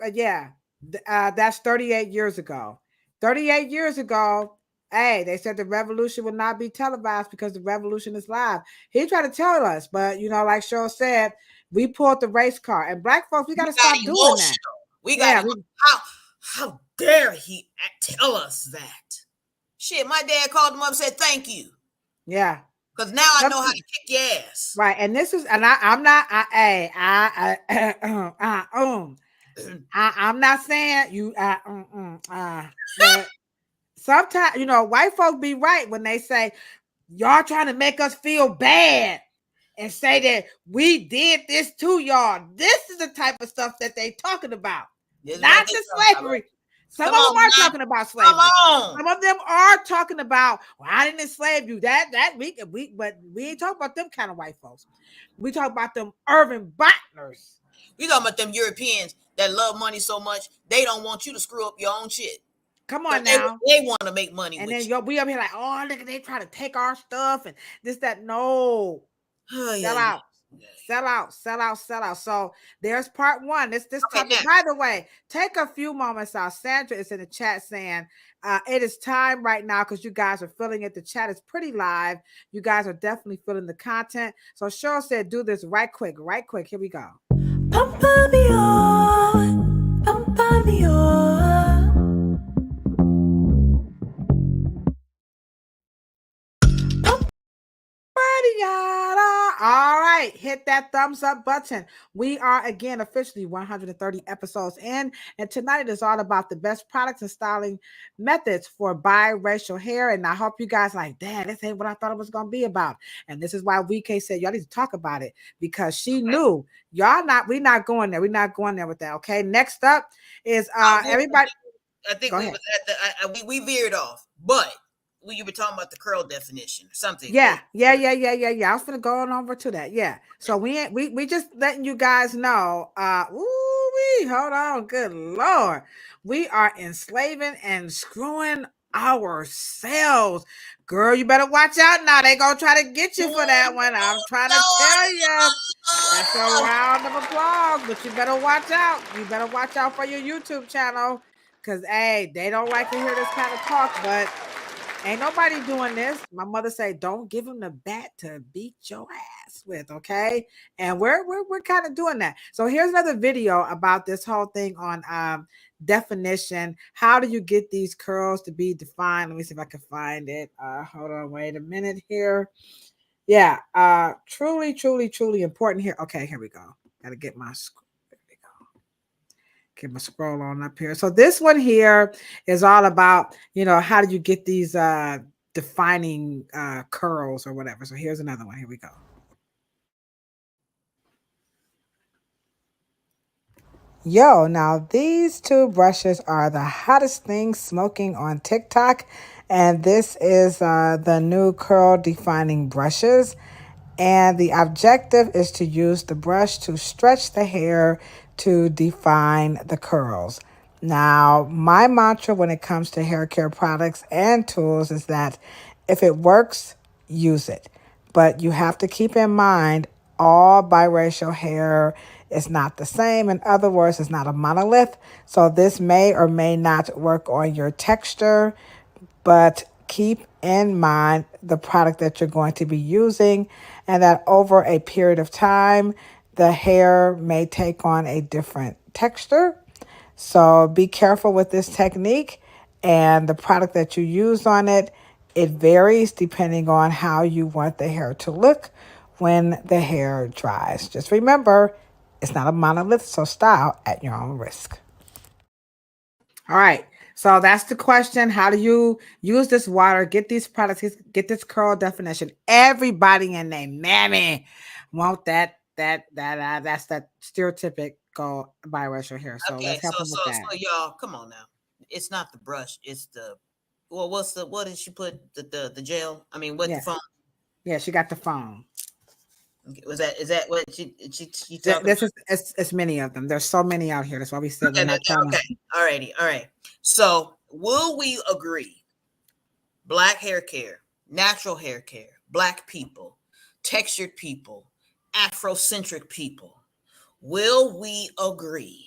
that's 38 years ago. 38 years ago, hey, they said the revolution would not be televised because the revolution is live. He tried to tell us, but like Cheryl said, we pulled the race car. And black folks, we got to stop doing that. We got how dare he tell us that? Shit, my dad called him up and said, thank you. Yeah. Because now I know how to kick your ass. Right. And this is, and I'm not saying you, but sometimes, white folk be right when they say, y'all trying to make us feel bad and say that we did this to y'all. This is the type of stuff that they talking about. Not the slavery. Some of them are talking about slavery. Some of them are talking about, well, I didn't enslave you. But we ain't talking about them kind of white folks. We talk about them Irvin Botners. We talking about them Europeans that love money so much they don't want you to screw up your own shit. Come on now. They want to make money. And then we up here like, oh, look, they try to take our stuff and this, that. No. Chill out. Sell out, sell out, sell out. So there's part one. This Okay, topic. next. By the way, take a few moments out. Sandra is in the chat saying it is time right now because you guys are feeling it. The chat is pretty live. You guys are definitely feeling the content. So Cheryl said, do this right quick, right quick. Here we go. Pump me on, pump me on. All right, hit that thumbs up button. We are again officially 130 episodes in, and tonight is all about the best products and styling methods for biracial hair. And I hope you guys like, Dad, this ain't what I thought it was gonna be about. And this is why Wekay said y'all need to talk about it because she knew we're not going there. We're not going there with that. Okay. Next up is everybody. I think we was at the we veered off, but you were talking about the curl definition or something. Yeah. I was gonna go on over to that. Yeah. So we just letting you guys know. Hold on. Good Lord. We are enslaving and screwing ourselves. Girl, you better watch out now. They gonna try to get you for that one. I'm trying to tell you. That's a round of applause, but you better watch out. You better watch out for your YouTube channel. Cause hey, they don't like to hear this kind of talk, but ain't nobody doing this. My mother say, don't give him the bat to beat your ass with, okay? And we're kind of doing that. So here's another video about this whole thing on definition. How do you get these curls to be defined? Let me see if I can find it. Hold on, wait a minute here. Yeah, truly important here. Okay, here we go. Gotta get my get my scroll on up here. So this one here is all about, how do you get these defining curls or whatever. So here's another one. Here we go. Yo, now these two brushes are the hottest thing smoking on TikTok. And this is the new curl defining brushes. And the objective is to use the brush to stretch the hair to define the curls. Now, my mantra when it comes to hair care products and tools is that if it works, use it. But you have to keep in mind all biracial hair is not the same. In other words, it's not a monolith. So this may or may not work on your texture, but keep in mind the product that you're going to be using and that over a period of time, the hair may take on a different texture. So be careful with this technique and the product that you use on it. It varies depending on how you want the hair to look when the hair dries. Just remember, it's not a monolith, so style at your own risk. All right. So that's the question. How do you use this water, get these products, get this curl definition? Everybody in their mammy want that's that stereotypical biracial hair. So Okay, let's help them with that. So y'all, come on now. It's not the brush, it's the what did she put the gel? I mean, the phone? Yeah, she got the phone. Is that what she It's many of them. There's so many out here. That's why we said we're not trying to. All right. So will we agree? Black hair care, natural hair care, Black people, textured people, Afrocentric people. Will we agree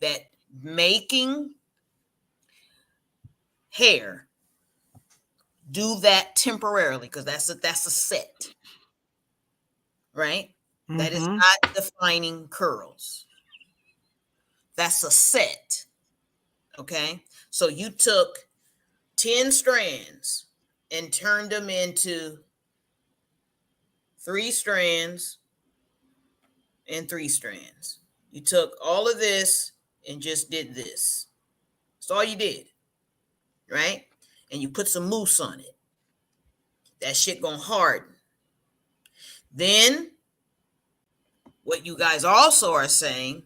that making hair do that temporarily, because that's a set, right? Mm-hmm. That is not defining curls. That's a set. Okay. So you took 10 strands and turned them into 3 strands and 3 strands. You took all of this and just did this. That's all you did. Right? And you put some mousse on it. That shit gonna harden. Then what you guys also are saying,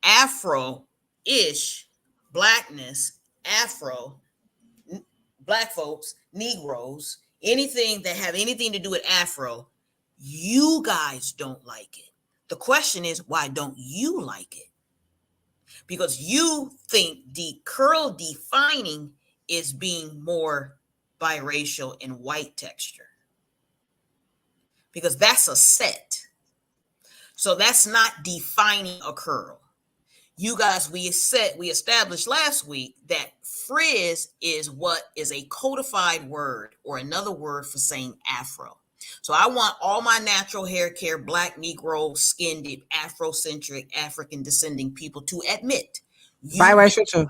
Afro-ish Blackness, Afro, Black folks, Negroes, anything that have anything to do with Afro, you guys don't like it. The question is, why don't you like it? Because you think the curl defining is being more biracial and white texture. because that's a set. So that's not defining a curl. You guys, we established last week that frizz is what is a codified word or another word for saying afro. So I want all my natural hair care, Black, Negro, skinned, Afrocentric, African descending people to admit Biracial too.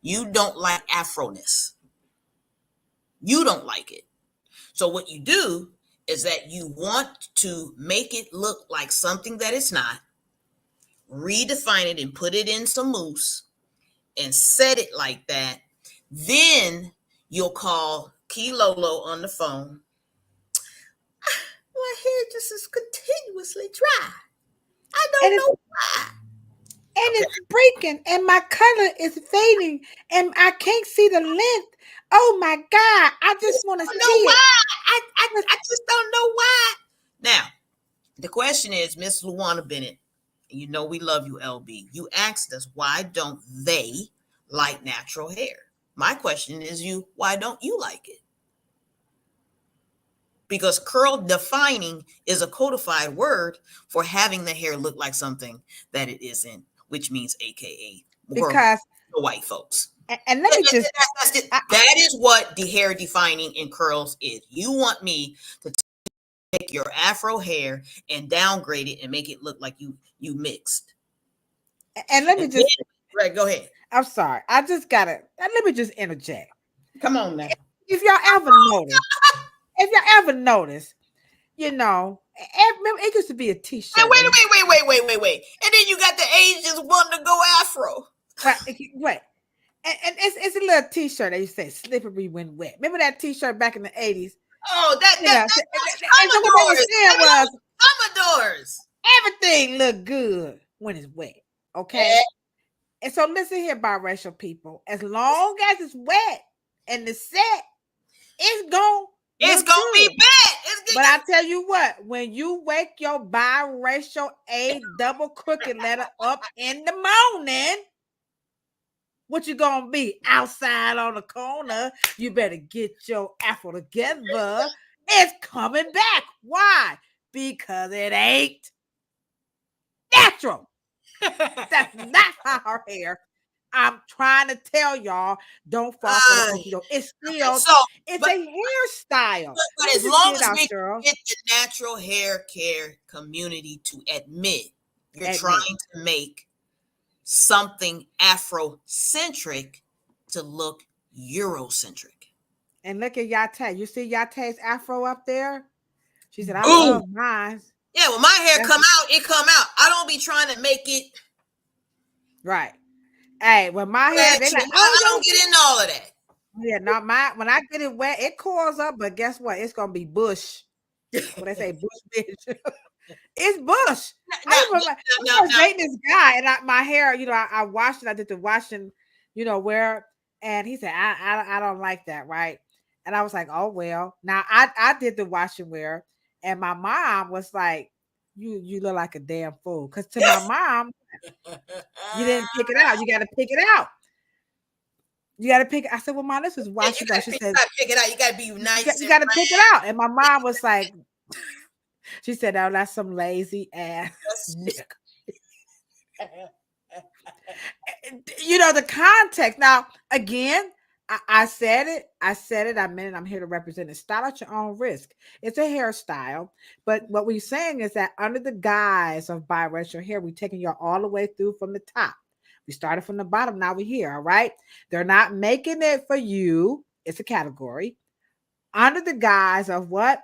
you don't like Afroness. You don't like it. So what you do is that you want to make it look like something that it's not, redefine it and put it in some mousse and set it like that. Then you'll call Key Lolo on the phone. My hair just is continuously dry. I don't know why. And it's breaking, and my color is fading, and I can't see the length. Oh my God! I just want to see why. it. I just don't know why. Now, the question is, Miss Luana Bennett, you know we love you, LB. You asked us, why don't they like natural hair? My question is why don't you like it? Because curl defining is a codified word for having the hair look like something that it isn't, which means AKA Because the white folks. And let me just that is what the hair defining in curls is. You want me to take your afro hair and downgrade it and make it look like you mixed. And let me just right, go ahead. I'm sorry. I just gotta let me just interject. Come on now. If y'all ever notice, you know, it used to be a t-shirt. Wait. And then you got the Asians wanting to go afro. Wait. And it's a little t-shirt they say slippery when wet. Remember that t-shirt back in the 80s? Oh, Commodores. Everything looked good when it's wet. Okay. Yeah. And so listen here, biracial people. As long as it's wet and the set, it's gonna be bad. But I tell you what, when you wake your biracial A double crooked letter up in the morning, what you gonna be? Outside on the corner. You better get your afro together. It's coming back. Why? Because it ain't natural. That's not how her hair. I'm trying to tell y'all, don't fall for the okey-doke. It's still it's a hairstyle. But as long as we get the natural hair care community to admit you're trying to make something Afrocentric to look Eurocentric. And look at Yate. You see Yate's afro up there? She said, I love mine. Yeah, when my hair come out, it come out. I don't be trying to make it. Right. Hey, when my hair, they like, I don't get into all of that. Yeah, not when I get it wet, it coils up, but guess what? It's gonna be bush. When they say bush bitch. It's bush. I was dating this guy, and my hair, you know, I washed it. I did the washing, you know, and he said, I don't like that, right? And I was like, oh well. Now I did the wash and wear, and my mom was like, you look like a damn fool. Because to my mom, you didn't pick it out. You got to pick it out. You got to pick it. I said, well, Mom, this is why she said, pick it out. You got to be nice. You got to pick it out. And my mom was like, she said, oh, that's some lazy ass nigga. You know, the context. Now, again, I said it. I meant it. I'm here to represent it. Style at your own risk. It's a hairstyle. But what we're saying is that under the guise of biracial hair, we're taking you all the way through from the top. We started from the bottom. Now we're here. All right. They're not making it for you. It's a category. Under the guise of what?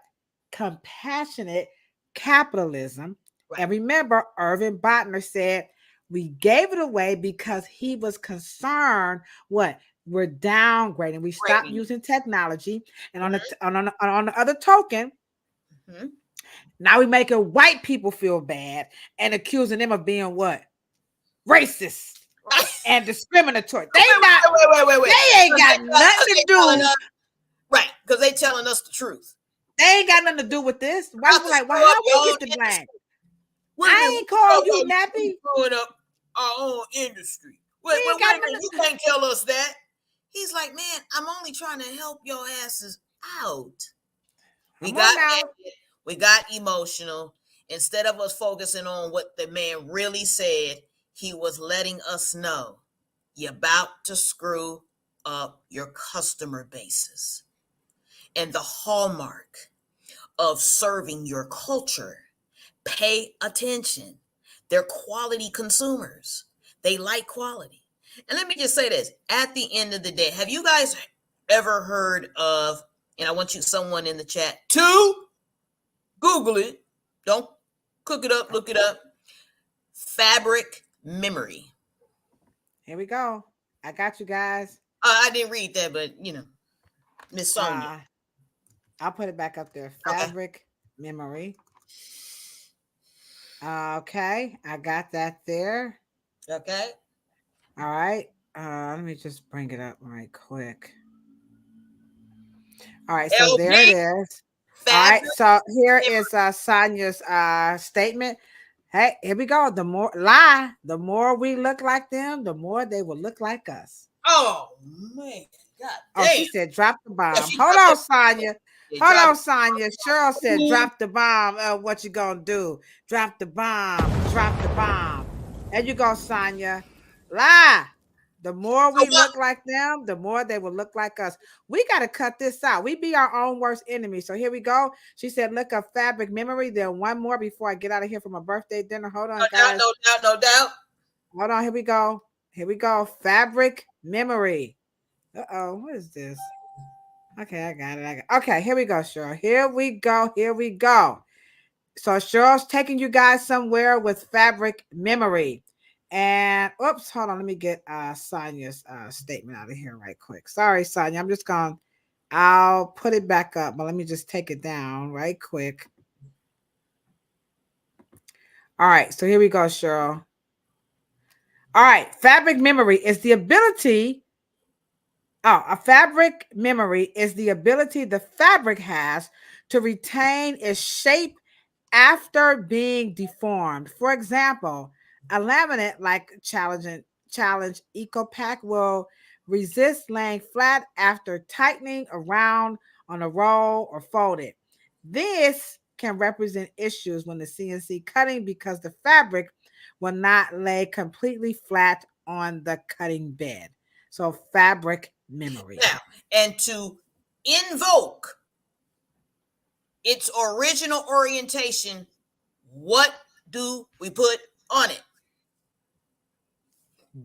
Compassionate capitalism. Right. And remember, Irving Botner said, we gave it away because he was concerned what? We're downgrading. We stopped using technology. And on the other token, now we making white people feel bad and accusing them of being what? Racist and discriminatory. They wait. They ain't got nothing to do. Right, because they telling us the truth. They ain't got nothing to do with this. Why we like, well, how we get the blame? I ain't called you nappy. Growing up our own industry. Wait, you can't tell us that. He's like, man, I'm only trying to help your asses out. We got We got emotional. Instead of us focusing on what the man really said, he was letting us know you're about to screw up your customer bases. And the hallmark of serving your culture, pay attention. They're quality consumers. They like quality. And let me just say this, at the end of the day, have you guys ever heard of, and I want you, someone in the chat, to Google it. Don't cook it up, look it up. Fabric memory. Here we go. I got you guys. I didn't read that, but you know, Miss Sonia. I'll put it back up there. Fabric memory. Okay, I got that there. Okay. All right. Let me just bring it up right quick. All right, so there it is. All right, so here is Sonia's statement. Hey, here we go. The more we look like them, the more they will look like us. Oh man, God damn. Oh, she said drop the bomb. Hold on, Sonia. Hold on, Sonia. Cheryl said drop the bomb. What you gonna do? Drop the bomb. Drop the bomb. There you go, Sonia. Lie. The more we look like them, the more they will look like us. We got to cut this out. We be our own worst enemy. So here we go. She said, look up fabric memory. Then one more before I get out of here for my birthday dinner. Hold on, guys. No doubt. Hold on. Here we go. Here we go. Fabric memory. Uh-oh. What is this? Okay, I got it. Okay, here we go, Cheryl. Here we go. So Cheryl's taking you guys somewhere with fabric memory. And oops, hold on. Let me get Sonia's statement out of here right quick. Sorry, Sonia. I'll put it back up, but let me just take it down right quick. All right, so here we go, Cheryl. All right, fabric memory is the ability. A fabric memory is the ability the fabric has to retain its shape after being deformed. For example, a laminate like Challenge Eco Pack will resist laying flat after tightening around on a roll or folded. This can represent issues when the CNC cutting because the fabric will not lay completely flat on the cutting bed. So fabric memory. Now, and to invoke its original orientation, what do we put on it?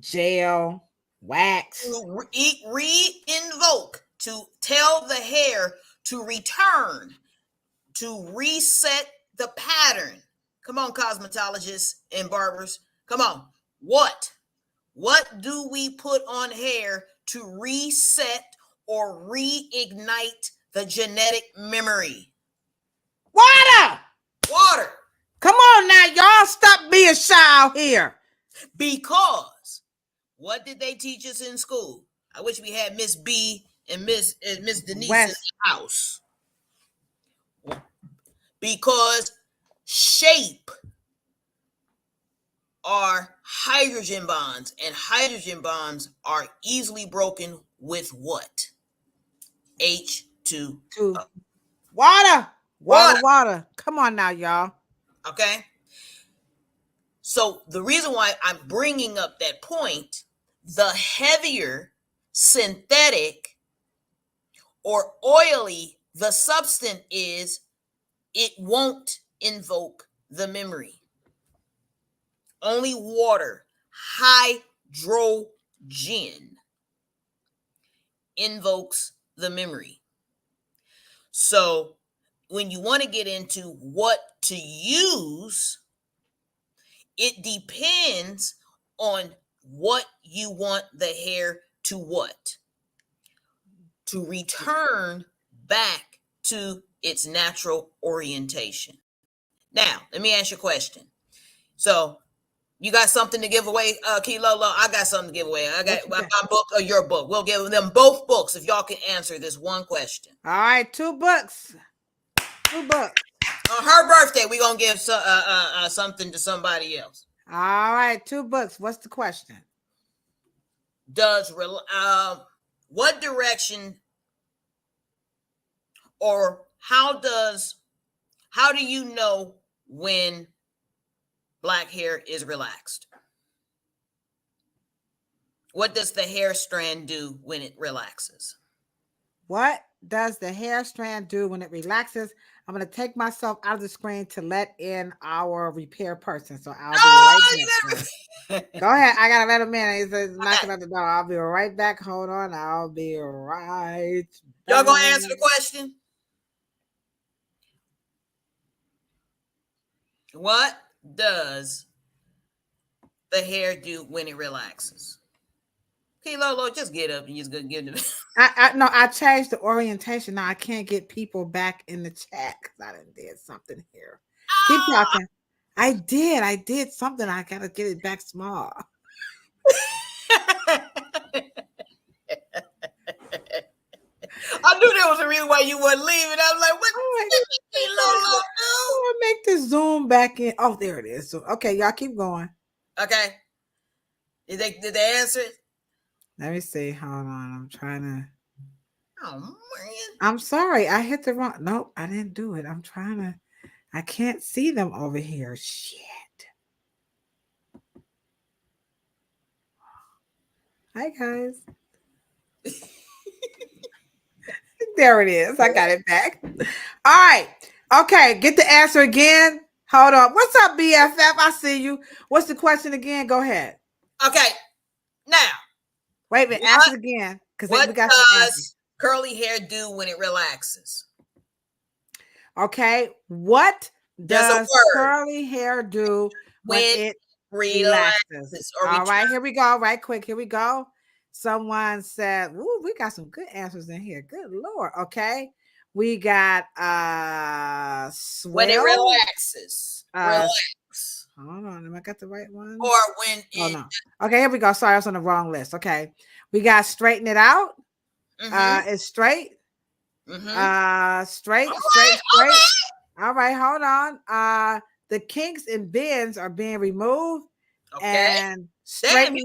Gel, wax. To re-invoke, to tell the hair to return, to reset the pattern. Come on, cosmetologists and barbers. Come on. What do we put on hair to reset or reignite the genetic memory? Water. Come on now, y'all. Stop being shy out here. Because what did they teach us in school? I wish we had Miss B and Miss Denise in the house. Because shape are hydrogen bonds, and hydrogen bonds are easily broken with what? H2O. Water. Come on now, y'all. Okay. So the reason why I'm bringing up that point, the heavier synthetic or oily the substance is, it won't invoke the memory. Only water, hydrogen, invokes the memory. So when you want to get into what to use, it depends on what you want the hair to what? To return back to its natural orientation. Now, let me ask you a question. So, you got something to give away, Kilolo? I got something to give away. I got my book or your book. We'll give them both books if y'all can answer this one question. All right, 2 books. 2 books. On her birthday, we're going to give something to somebody else. All right, 2 books. What's the question? What direction or how how do you know when black hair is relaxed? What does the hair strand do when it relaxes? What does the hair strand do when it relaxes? I'm going to take myself out of the screen to let in our repair person. So I'll be right back. Go ahead. I got to let him in. He's knocking at the door. I'll be right back. Hold on. I'll be right back. Y'all going to answer the question? What does the hair do when it relaxes? Okay, Lolo, just get up and just go give them. I changed the orientation. Now I can't get people back in the chat because I did something here. Keep talking. I did something. I gotta get it back small. I knew there was a reason why you wasn't leaving. I was like, what did Lolo do? Make the zoom back in. Oh, there it is. So, okay, y'all keep going. Okay. Did they answer it? Let me see. Hold on. I'm trying to. Oh man. I'm sorry. I hit the wrong. Nope, I didn't do it. I'm trying to. I can't see them over here. Shit. Hi guys. There it is. I got it back. All right. Okay. Get the answer again. Hold on. What's up, BFF? I see you. What's the question again? Go ahead. Okay. Now. Wait a minute. Ask it again. What does curly hair do when it relaxes? Okay. What does curly hair do when it relaxes? All right. Here we go. Right quick. Here we go. Someone said, ooh, we got some good answers in here. Good Lord. Okay. We got swell. When it relaxes. Relax. Hold on. Am I got the right one? Or when it no. Okay, here we go. Sorry, I was on the wrong list. Okay. We got straighten it out. It's straight. Straight. All right, hold on. The kinks and bends are being removed. Okay. And straighten.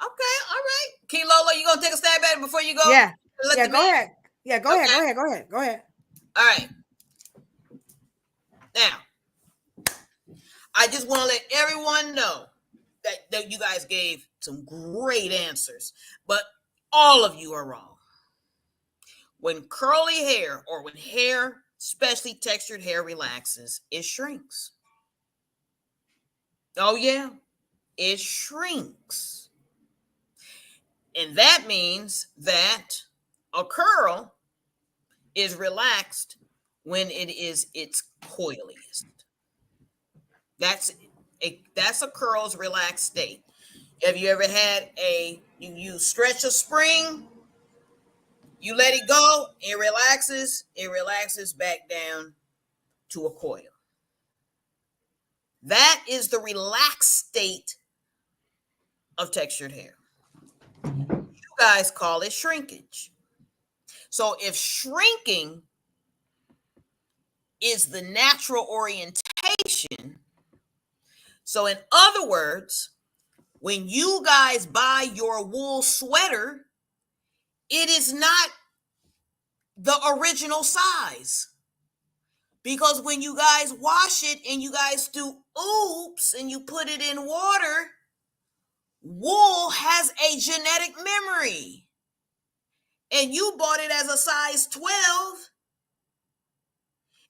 Okay, all right. King Lola, you gonna take a stab at it before you go? Yeah. Yeah, go ahead. Yeah, go ahead. Go ahead. All right. Now, I just want to let everyone know that you guys gave some great answers, but all of you are wrong. When curly hair or when hair, especially textured hair, relaxes, it shrinks. Oh, yeah, it shrinks. And that means that a curl is relaxed when it is its coiliest. That's a curl's relaxed state. Have you ever had you stretch a spring, you let it go, it relaxes back down to a coil. That is the relaxed state of textured hair. You guys call it shrinkage. So if shrinking is the natural orientation, so in other words, when you guys buy your wool sweater, it is not the original size. Because when you guys wash it and you guys do oops and you put it in water, wool has a genetic memory. And you bought it as a size 12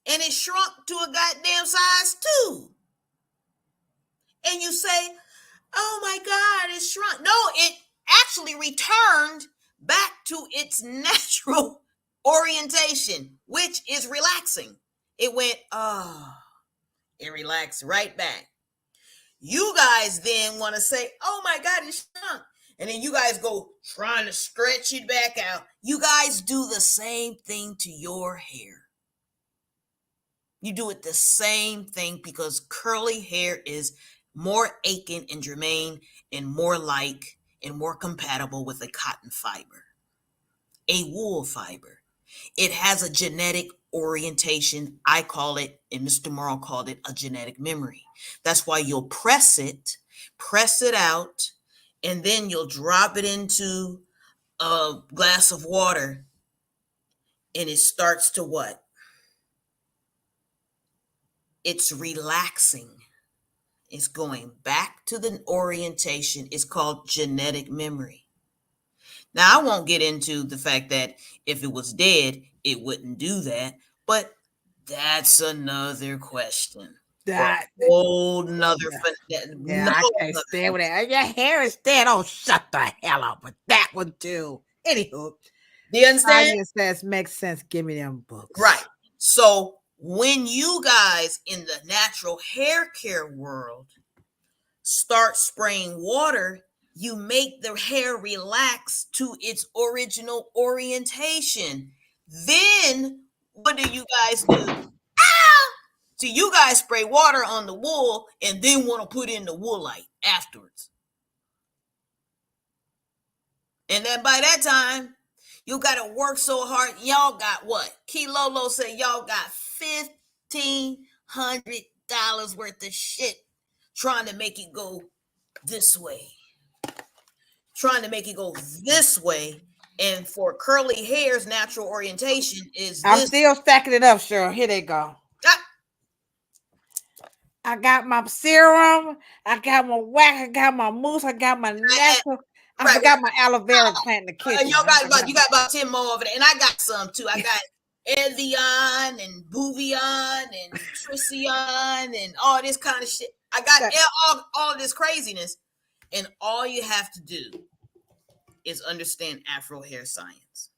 and it shrunk to a goddamn size 2. And you say, oh my God, it shrunk. No, it actually returned back to its natural orientation, which is relaxing. It went, it relaxed right back. You guys then want to say, oh my God, it shrunk. And then you guys go trying to stretch it back out. You guys do the same thing to your hair. You do it the same thing because curly hair is more aching and germane and more like and more compatible with a cotton fiber, a wool fiber. It has a genetic orientation. I call it, and Mr. Morrow called it, a genetic memory. That's why you'll press it out, and then you'll drop it into a glass of water, and it starts to what? It's relaxing. It's going back to the orientation. It's called genetic memory. Now, I won't get into the fact that if it was dead, it wouldn't do that, but that's another question. That, For a whole nother, yeah, I can't stand with that. Your hair is dead. Oh, shut the hell up with that one too. Anywho, do you understand? Science says makes sense. Give me them books. Right. So when you guys in the natural hair care world start spraying water, you make the hair relax to its original orientation. Then what do you guys do? So you guys spray water on the wool and then want to put in the woolite afterwards. And then by that time, you got to work so hard. Y'all got what? Key Lolo said y'all got $1,500 worth of shit trying to make it go this way. Trying to make it go this way. And for curly hair's natural orientation is I'm still stacking it up, Cheryl. Here they go. I got my serum. I got my wax. I got my mousse. I got my natural. I forgot my aloe vera plant in the kitchen. You got about 10 more over there. And I got some too. I got Evian and Bouvion and Tricion and all this kind of shit. I got all this craziness. And all you have to do is understand Afro hair science.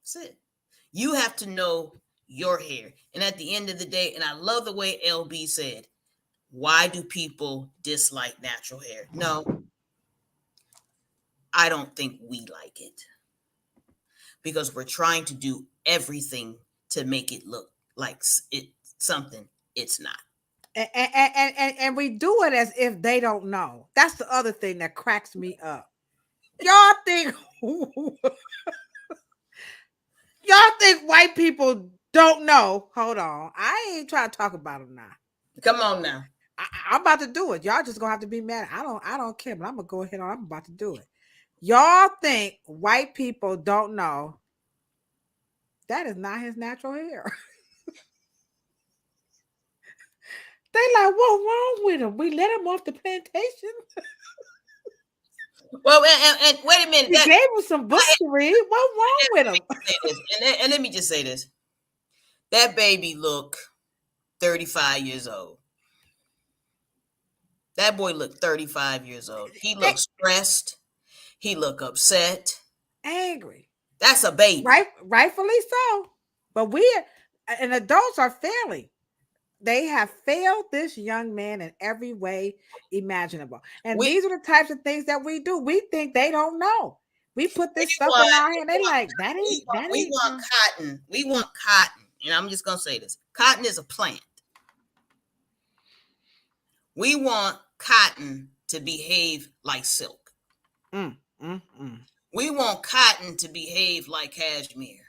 That's it. You have to know your hair. And at the end of the day, and I love the way LB said, why do people dislike natural hair? No, I don't think we like it. Because we're trying to do everything to make it look like it's something it's not. And we do it as if they don't know. That's the other thing that cracks me up. Y'all think white people don't know. Hold on. I ain't trying to talk about them now. Come on now. I'm about to do it. Y'all just gonna have to be mad. I don't care, but I'm gonna go ahead on. I'm about to do it. Y'all think white people don't know that is not his natural hair. They like, what's wrong with him? We let him off the plantation. Well, and wait a minute. We gave him some books to read. What's wrong with him? And let me just say this. That baby look 35 years old. That boy looked 35 years old. He looked stressed. He looked upset. Angry. That's a baby. Rightfully so. But and adults are failing. They have failed this young man in every way imaginable. And these are the types of things that we do. We think they don't know. We put this stuff in our hand. They like, that ain't. We want cotton. We want cotton. And I'm just going to say this. Cotton is a plant. We want cotton to behave like silk. We want cotton to behave like cashmere.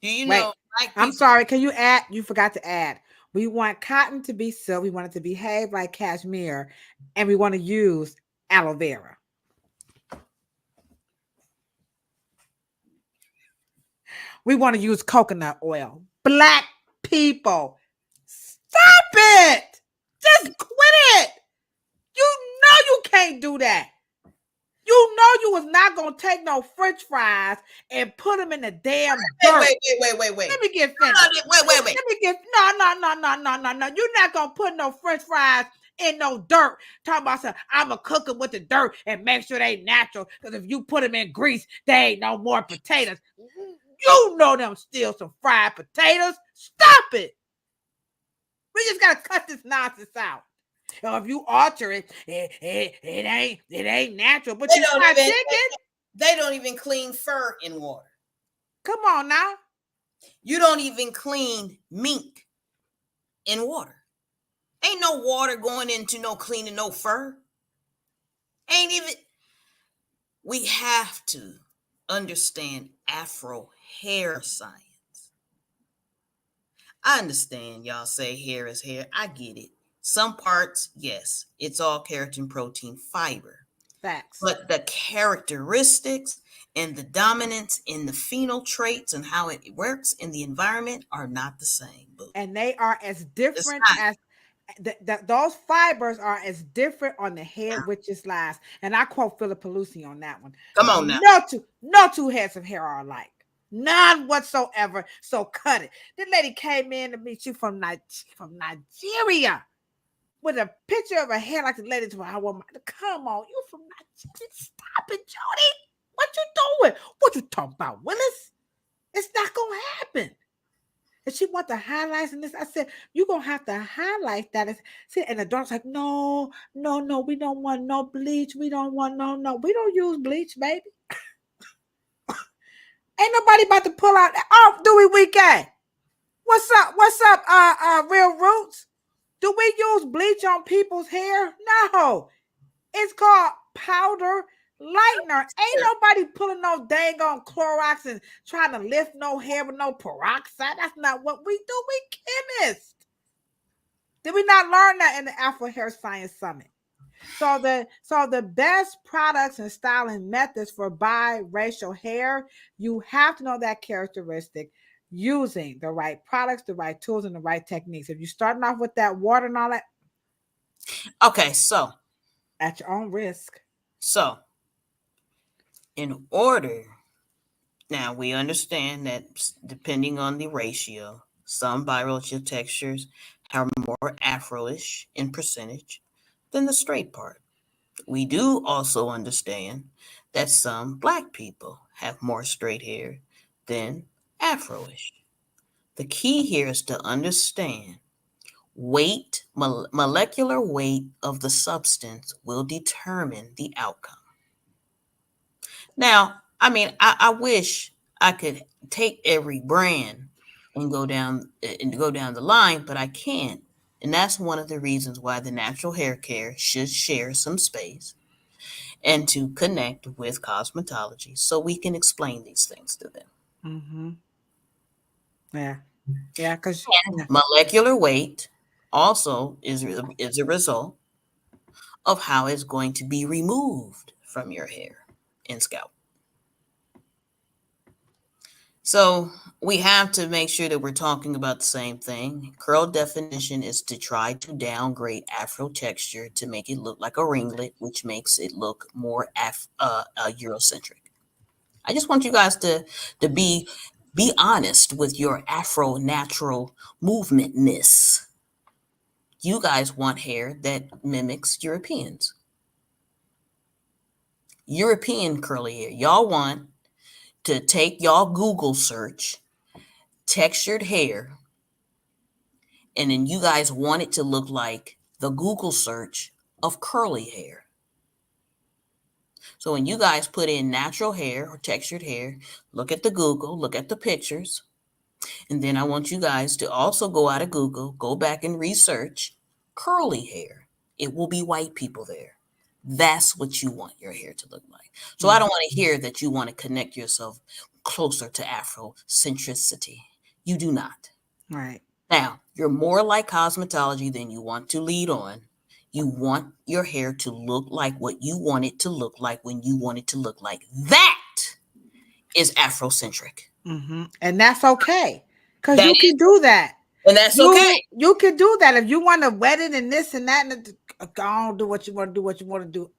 Do you know? I'm sorry. Can you add? You forgot to add. We want cotton to be silk. We want it to behave like cashmere. And we want to use aloe vera. We want to use coconut oil. Black people, stop it. Just quit it. You know you can't do that. You know you was not going to take no French fries and put them in the damn dirt. Wait. Let me get finished. Wait. Let me get, no. You're not going to put no French fries in no dirt. Talking about something, I'm going to cook them with the dirt and make sure they natural. Because if you put them in grease, they ain't no more potatoes. You know them still some fried potatoes. Stop it. We just got to cut this nonsense out. Or if you alter it, it ain't natural. But you fried chicken. They don't even clean fur in water. Come on now. You don't even clean mink in water. Ain't no water going into no cleaning no fur. Ain't even. We have to understand Afro hair science. I understand y'all say hair is hair. I get it. Some parts, yes, it's all keratin, protein, fiber. Facts. But the characteristics and the dominance in the phenol traits and how it works in the environment are not the same. Boo. And they are as different not. as those fibers are as different on the head which is last. And I quote Philip Pelusi on that one. Come on now. No two heads of hair are alike. None whatsoever. So cut it. This lady came in to meet you from Nigeria with a picture of her hair like the lady to I want my come on, you from Nigeria. Stop it, Jody. What you doing? What you talking about, Willis? It's not gonna happen. And she want the highlights in this. I said, you're gonna have to highlight that. And the daughter's like, no, we don't want no bleach. We don't want no. We don't use bleach, baby. Ain't nobody about to pull out. Oh, do we Wekay? What's up, Real Roots? Do we use bleach on people's hair? No. It's called powder lightener. Ain't nobody pulling no dang on Clorox and trying to lift no hair with no peroxide. That's not what we do. We chemists. Did we not learn that in the Afro Hair Science Summit? So the best products and styling methods for biracial hair, you have to know that characteristic using the right products, the right tools, and the right techniques. If you're starting off with that water and all that. Okay, so. At your own risk. So, in order, now we understand that depending on the ratio, some biracial textures are more Afro-ish in percentage than the straight part. We do also understand that some Black people have more straight hair than Afro-ish. The key here is to understand weight, molecular weight of the substance will determine the outcome. Now, I mean, I wish I could take every brand and go down the line, but I can't. And that's one of the reasons why the natural hair care should share some space and to connect with cosmetology so we can explain these things to them. Mm-hmm. Yeah, because molecular weight also is a result of how it's going to be removed from your hair and scalp. So we have to make sure that we're talking about the same thing. Curl definition is to try to downgrade Afro texture to make it look like a ringlet, which makes it look more Eurocentric. I just want you guys to be honest with your Afro natural movementness. You guys want hair that mimics Europeans. European curly hair. Y'all want to take y'all Google search, textured hair, and then you guys want it to look like the Google search of curly hair. So when you guys put in natural hair or textured hair, look at the Google, look at the pictures, and then I want you guys to also go out of Google, go back and research curly hair. It will be white people there. That's what you want your hair to look like. So I don't want to hear that you want to connect yourself closer to Afrocentricity. You do not. Right. Now, you're more like cosmetology than you want to lead on. You want your hair to look like what you want it to look like when you want it to look like. That is Afrocentric. Mm-hmm. And that's okay. Because you can do that. And that's okay. You can do that. If you want to wet it and this and that, and go on, do what you want to do,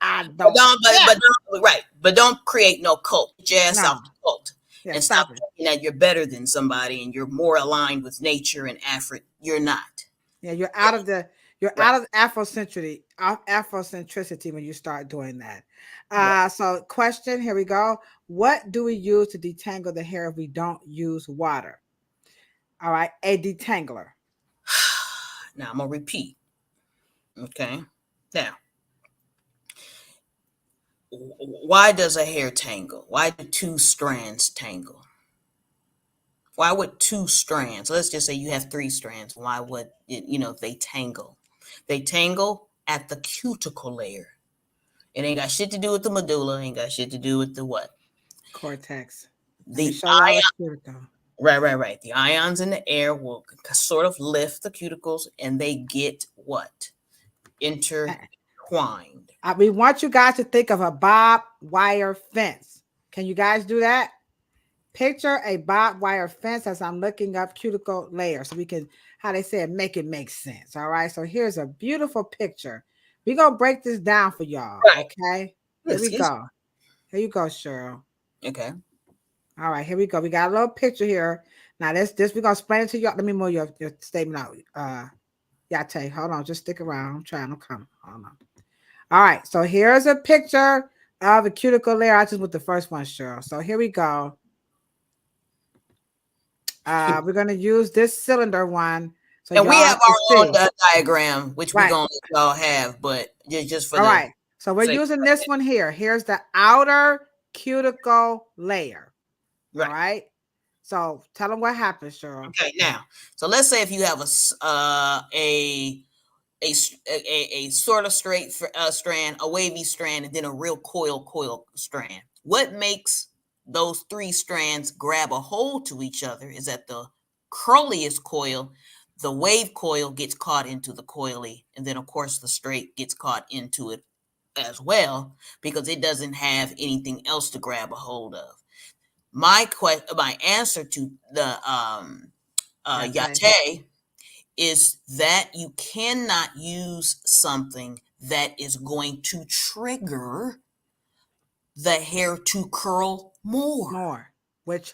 But don't create no cult. Get your ass out the cult. Yeah, and stop thinking that you're better than somebody and you're more aligned with nature and Afro. You're not. Yeah, you're out of Afrocentricity when you start doing that. So question, here we go. What do we use to detangle the hair if we don't use water? All right, a detangler. Now I'm gonna repeat. Okay. Now, why does a hair tangle? Why do two strands tangle? Why would two strands? Let's just say you have three strands. Why would they tangle? They tangle at the cuticle layer. It ain't got shit to do with the medulla. Ain't got shit to do with the what? Cortex. The ion. Right. The ions in the air will sort of lift the cuticles, and they get what? Intertwined. intertwined. We want you guys to think of a bob wire fence. Can you guys do that? Picture a bob wire fence as I'm looking up cuticle layer so we can, how they say it, make it make sense. All right. So here's a beautiful picture. We're going to break this down for y'all. Right. Okay. Here we go. Here you go, Cheryl. Okay. All right. Here we go. We got a little picture here. Now this we're going to explain it to y'all. Let me move your statement out. Yate, hold on. Just stick around. I'm coming. Hold on. All right. So here's a picture of a cuticle layer. I just with the first one, Cheryl. So here we go. We're going to use this cylinder one. So and we have our own diagram, which we're going to let y'all have, but just for all right. So we're using this one here. Here's the outer cuticle layer. Right. All right. So tell them what happens, Cheryl. Okay. Now, so let's say if you have a sort of straight strand, a wavy strand, and then a real coil strand. What makes those three strands grab a hold to each other is that the curliest coil, the wave coil, gets caught into the coily, and then of course the straight gets caught into it as well because it doesn't have anything else to grab a hold of. My answer to the Yate is that you cannot use something that is going to trigger the hair to curl more. Which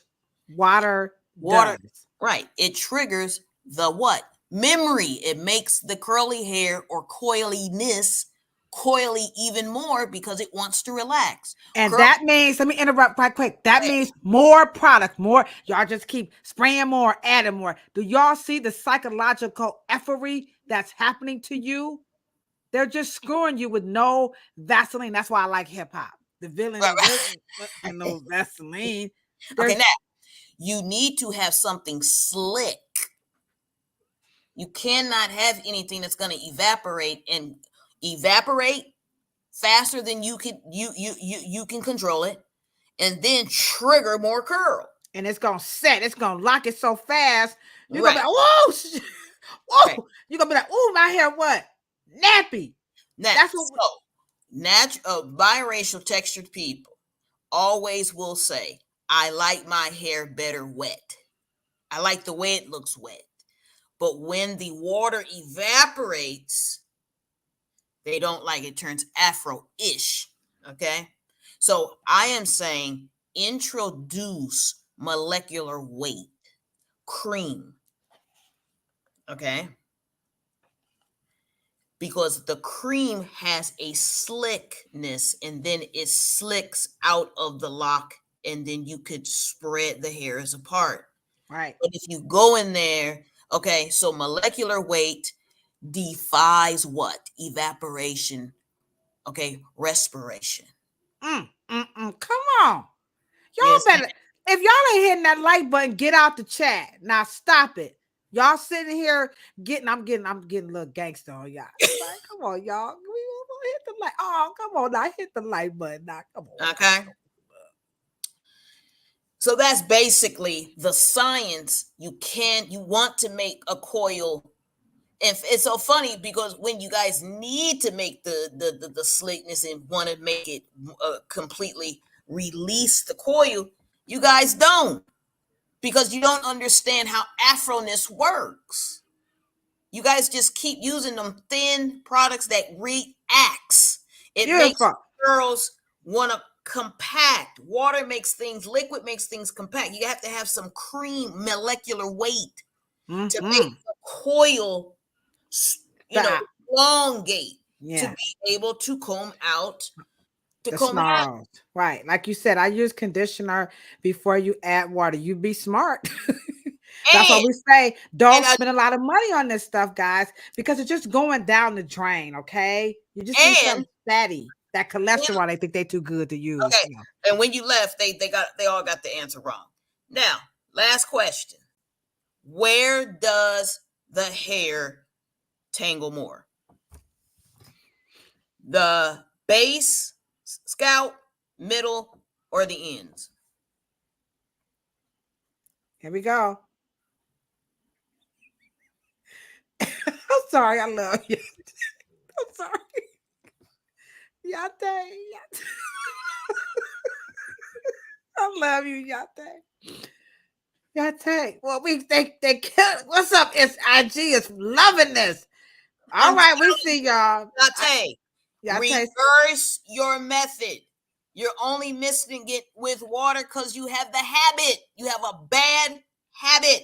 water does. Right. It triggers the what? Memory. It makes the curly hair or coiliness coily even more because it wants to relax. And that means, let me interrupt right quick. That means more product, more. Y'all just keep spraying more, adding more. Do y'all see the psychological effery that's happening to you? They're just screwing you with no Vaseline. That's why I like hip hop. The villain and no Vaseline. Okay, now you need to have something slick. You cannot have anything that's going to evaporate faster than you can control it, and then trigger more curl. And it's gonna set. It's gonna lock it so fast. You're gonna be like, whoa, whoa. Right. You're gonna be like, oh, my hair, what? Nappy. That's what biracial textured people always will say, I like my hair better wet. I like the way it looks wet. But when the water evaporates, they don't like it. Turns Afro-ish. Okay. So I am saying introduce molecular weight cream. Okay. Because the cream has a slickness and then it slicks out of the lock and then you could spread the hairs apart. Right. But if you go in there, okay, so molecular weight defies what? Evaporation. Okay, respiration. Come on. Y'all better, if y'all ain't hitting that like button, get out the chat. Now stop it. Y'all sitting here I'm getting a little gangster on y'all. Like, come on, y'all. We gonna hit the like. Oh, come on, now hit the like button. Now, come on. Okay. So that's basically the science. You want to make a coil. And it's so funny because when you guys need to make the slickness and want to make it completely release the coil, you guys don't. Because you don't understand how Afro-ness works. You guys just keep using them thin products that reacts. It makes girls want to compact. Water makes things, liquid makes things compact. You have to have some cream molecular weight to make the coil, elongate to be able to comb out. The snarls. Right. Like you said, I use conditioner before you add water. You be smart. That's what we say. Don't spend a lot of money on this stuff, guys, because it's just going down the drain. Okay. You just need some fatty. That cholesterol, they think they're too good to use. Okay. You know. And when you left, they all got the answer wrong. Now, last question. Where does the hair tangle more? The base, scalp, middle, or the ends? Here we go. I'm sorry. I love you. I'm sorry. Yate. I love you, Yate. Yate. Well, they killed. What's up? It's IG is loving this. All right, we see y'all. Yate, reverse your method. You're only mixing it with water because you have the habit. You have a bad habit.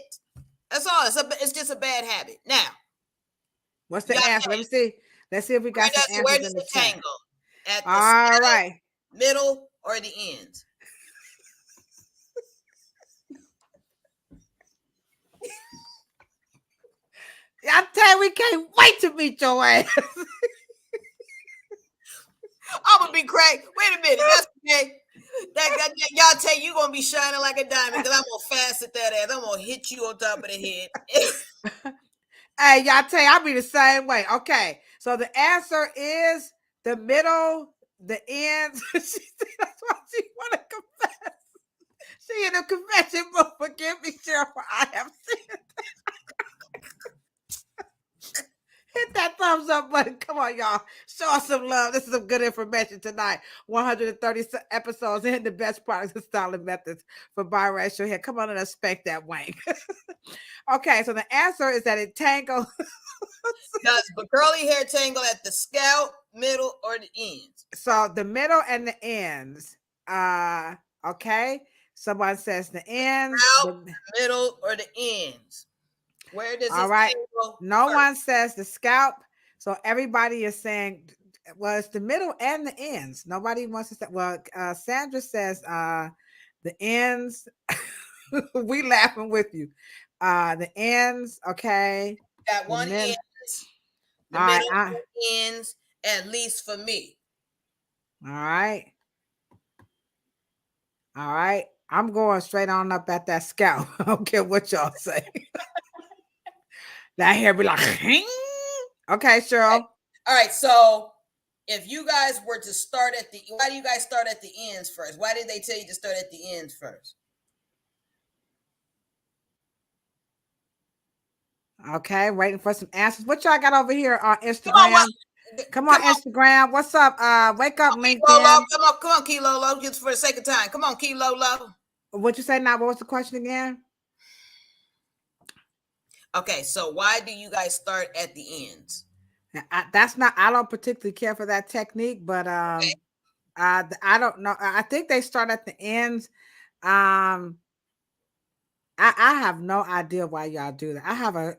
That's all. It's just a bad habit. Now, what's the answer? Let me see. Let's see if we got some answers. Where does it tangle? At the all right, middle, or the ends? I tell you, we can't wait to meet your ass. I'm gonna be crazy. Wait a minute. That's okay. Y'all tell you gonna be shining like a diamond because I'm gonna fast at that ass. I'm gonna hit you on top of the head. Hey, y'all tell you, I'll be the same way. Okay, so the answer is the middle, the ends. That's why she want to confess. She in the confession book. Forgive me, Cheryl, for I have sinned. Hit that thumbs up button. Come on, y'all. Show us some love. This is some good information tonight. 130 episodes in the best products and styling methods for biracial hair. Come on and inspect that wank. Okay, so the answer is that it tangles. Does the curly hair tangle at the scalp, middle, or the ends? So the middle and the ends. Okay. Someone says the ends. Scalp, middle, or the ends. Where does all right? No one says the scalp, so everybody is saying well, it's the middle and the ends. Nobody wants to say. Well, Sandra says the ends. We laughing with you. The ends. Okay. Got one ends. The middle ends, at least for me. All right. All right. I'm going straight on up at that scalp. I don't care what y'all say. That hair be like, okay, Cheryl. All right, so if you guys were to start at why do you guys start at the ends first? Why did they tell you to start at the ends first? Okay, waiting for some answers. What y'all got over here on Instagram? Come on, Instagram. What's up? Wake up, LinkedIn. Come on, Key Lolo, just for the sake of time. Come on, Key Lolo. What you say now? What was the question again? Okay, so why do you guys start at the ends? I don't particularly care for that technique, but okay. I don't know. I think they start at the ends. I have no idea why y'all do that.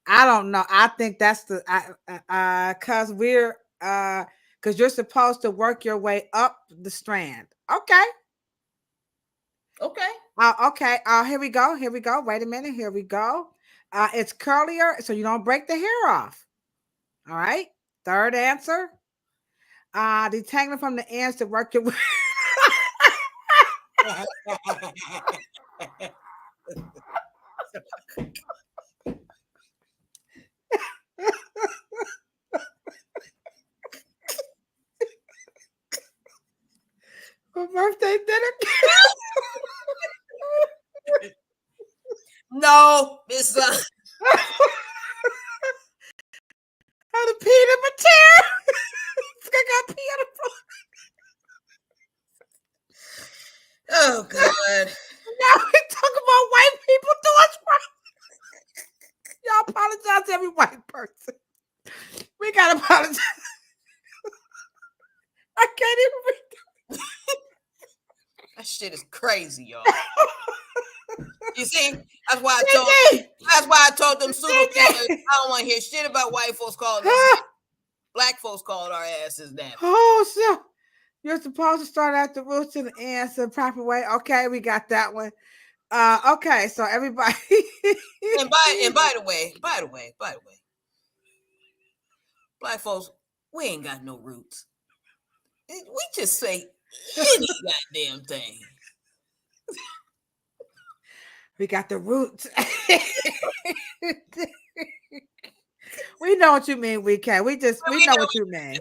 I don't know. I think that's because because you're supposed to work your way up the strand. Okay. Okay. Okay. Here we go. Here we go. Wait a minute. Here we go. It's curlier, so you don't break the hair off. All right. Third answer. Detangling from the ends to work your way. For birthday dinner. No, Miss. How to pee in my chair. I got pee on the floor. Oh God. Now we talk about white people doing wrong. Y'all apologize to every white person. We gotta apologize. I can't even read. That shit is crazy, y'all. You see, that's why I told them pseudo killers. I don't want to hear shit about white folks calling us. Black folks called our asses that. Oh shit! You're supposed to start at the roots to the ends the proper way. Okay, we got that one. Okay, so everybody. and by the way, black folks, we ain't got no roots. We just say any goddamn thing. We got the roots. We know what you mean, Wekay. We know what you mean.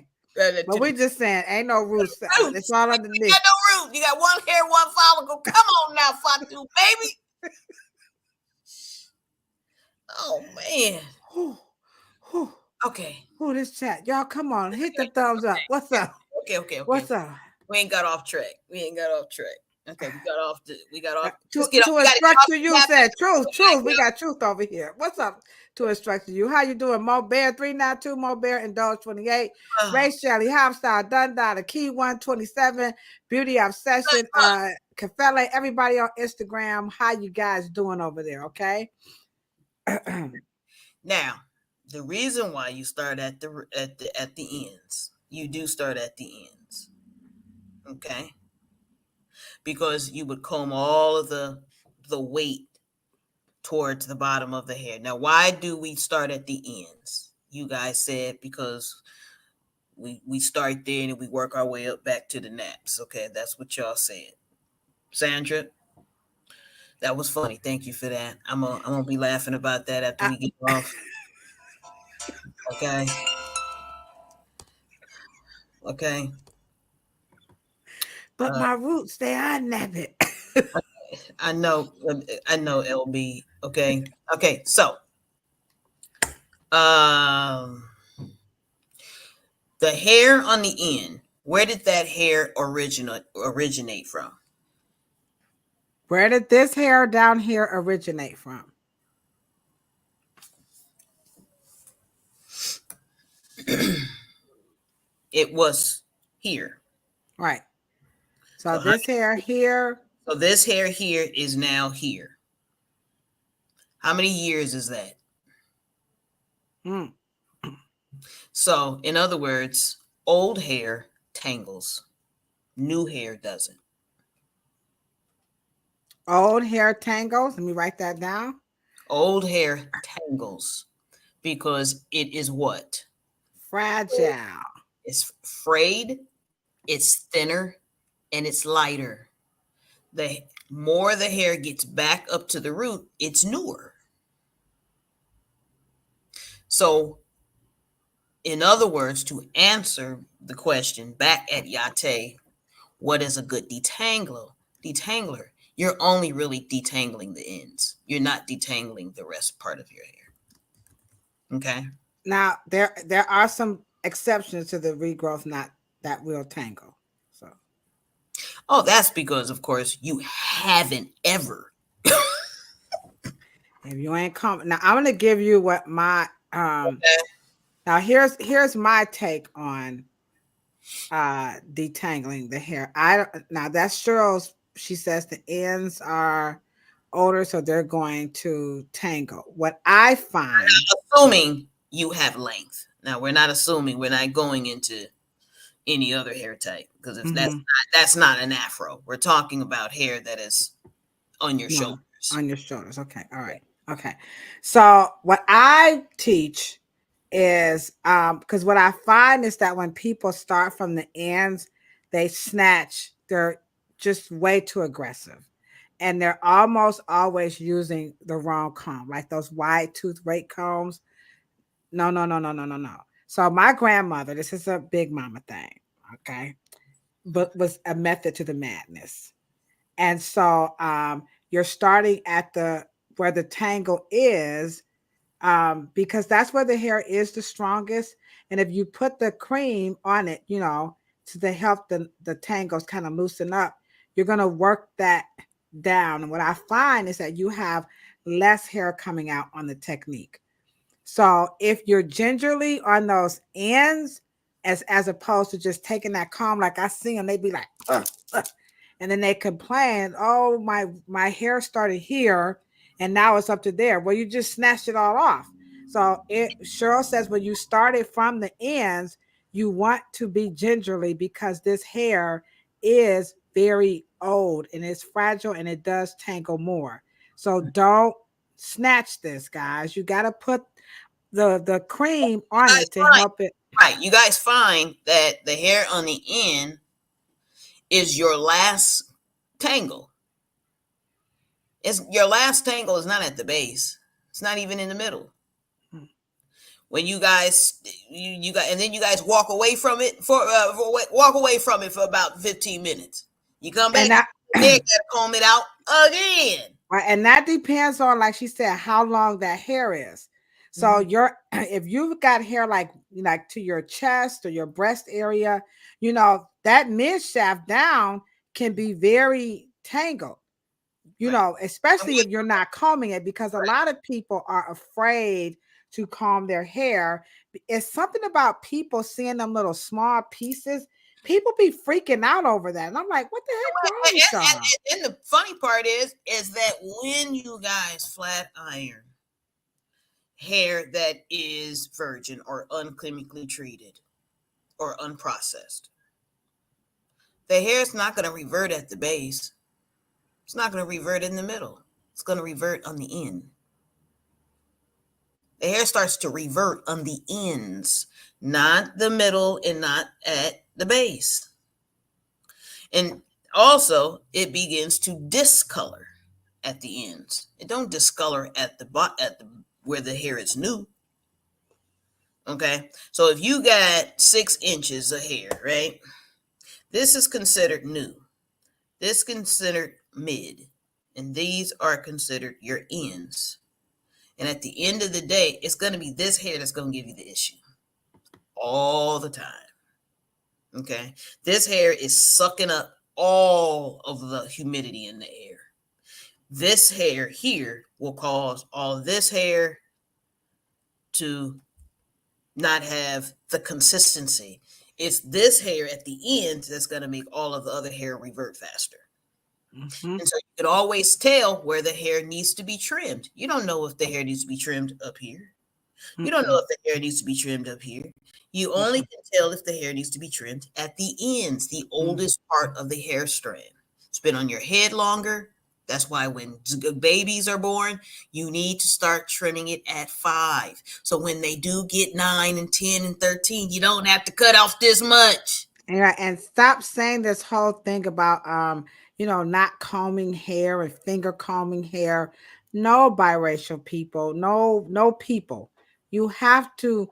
But we just saying, ain't no roots. It's all underneath. You got no roots. You got one hair, one follicle. Come on now, Fatu, baby. Oh, man. Okay. Who this chat? Y'all, come on, hit the thumbs up. What's up? Okay. What's up? We ain't got off track. Okay, we got off. To instruct to you said truth. We got truth over here. What's up? To instruct to you. How you doing? Mo Bear 392, Mo Bear Indulge 28, Ray Shelley, Hopstyle, Dundada, the Key 127, Beauty Obsession, Cafele, everybody on Instagram. How you guys doing over there? Okay. Now, the reason why you start at the ends, you do start at the ends. Okay. Because you would comb all of the weight towards the bottom of the hair. Now, why do we start at the ends? You guys said because we start there and we work our way up back to the naps. Okay, that's what y'all said. Sandra, that was funny. Thank you for that. I'm gonna be laughing about that after we get off. Okay. But my roots, they are nabbit. I know, LB. Okay. So, the hair on the end. Where did that hair originate from? Where did this hair down here originate from? It was here. Right. So this hair here. So this hair here is now here. How many years is that? So, in other words, old hair tangles. New hair doesn't. Old hair tangles. Let me write that down. Old hair tangles because it is what? Fragile. It's frayed, it's thinner, and it's lighter. The more the hair gets back up to the root, it's newer. So, in other words, to answer the question back at Yate, what is a good detangler? You're only really detangling the ends. You're not detangling the rest part of your hair. Okay. Now there are some exceptions to the regrowth knot that will tangle. So. Oh, that's because, of course, you haven't ever. If you ain't come now, I'm gonna give you what my Okay. Now here's my take on detangling the hair. Now that's Cheryl's. She says the ends are older, so they're going to tangle. What I find, assuming you have length. Now we're not going into any other hair type because if that's not an afro. We're talking about hair that is on your shoulders. On your shoulders. Okay. All right. Okay. So what I teach is because what I find is that when people start from the ends, they snatch. They're just way too aggressive, and they're almost always using the wrong comb, like those wide tooth rake combs. No. So my grandmother, this is a big mama thing, okay, but was a method to the madness. And so you're starting at where the tangle is, because that's where the hair is the strongest. And if you put the cream on it, to help the tangles kind of loosen up, you're going to work that down. And what I find is that you have less hair coming out on the technique. So if you're gingerly on those ends, as opposed to just taking that comb, like I see them, they be like, and then they complain, oh, my hair started here and now it's up to there. Well, you just snatched it all off. So Cheryl says when you started from the ends, you want to be gingerly because this hair is very old and it's fragile and it does tangle more. So don't snatch this, guys. You got to put the cream on it to help it. Right. You guys find that the hair on the end is your last tangle. Your last tangle is not at the base. It's not even in the middle. When you guys and then you guys walk away from it for about 15 minutes. You come back, you gotta comb it out again. Right, and that depends on, like she said, how long that hair is. So your if you've got hair like to your chest or your breast area, that mid shaft down can be very tangled. Especially if you're not combing it, because a lot of people are afraid to comb their hair. It's something about people seeing them little small pieces. People be freaking out over that. And I'm like, what the heck wrong with y'all? And the funny part is that when you guys flat iron hair that is virgin or unchemically treated or unprocessed, the hair is not going to revert at the base. It's not going to revert in the middle. It's going to revert on the end. The hair starts to revert on the ends, not the middle and not at the base. And also, it begins to discolor at the ends. It don't discolor at the where the hair is new. Okay, so if you got 6 inches of hair, right? This is considered new. This is considered mid, and these are considered your ends. And at the end of the day, it's going to be this hair that's going to give you the issue all the time. Okay, this hair is sucking up all of the humidity in the air. This hair here will cause all of this hair to not have the consistency. It's this hair at the end that's going to make all of the other hair revert faster. And so you can always tell where the hair needs to be trimmed. You don't know if the hair needs to be trimmed up here. You don't know if the hair needs to be trimmed up here. You only can tell if the hair needs to be trimmed at the ends, the oldest part of the hair strand. It's been on your head longer. That's why when babies are born, you need to start trimming it at 5. So when they do get 9 and 10 and 13, you don't have to cut off this much. Yeah, and stop saying this whole thing about not combing hair and finger combing hair. No, biracial people, no people. You got to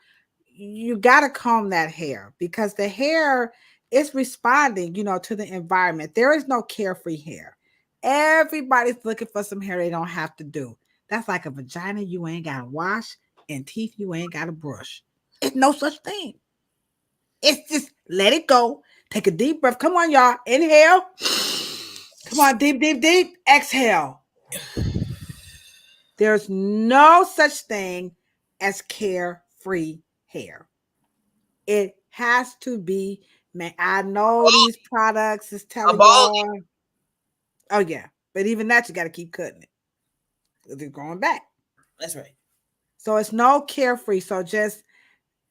comb that hair, because the hair is responding, to the environment. There is no carefree hair. Everybody's looking for some hair they don't have to do. That's like a vagina you ain't got to wash and teeth you ain't got to brush. It's no such thing. It's just let it go. Take a deep breath. Come on, y'all. Inhale. Come on, deep, deep, deep. Exhale. There's no such thing as carefree hair. It has to be, man. I know these products is telling you. Oh, yeah. But even that, you got to keep cutting it. It's going back. That's right. So it's no carefree. So just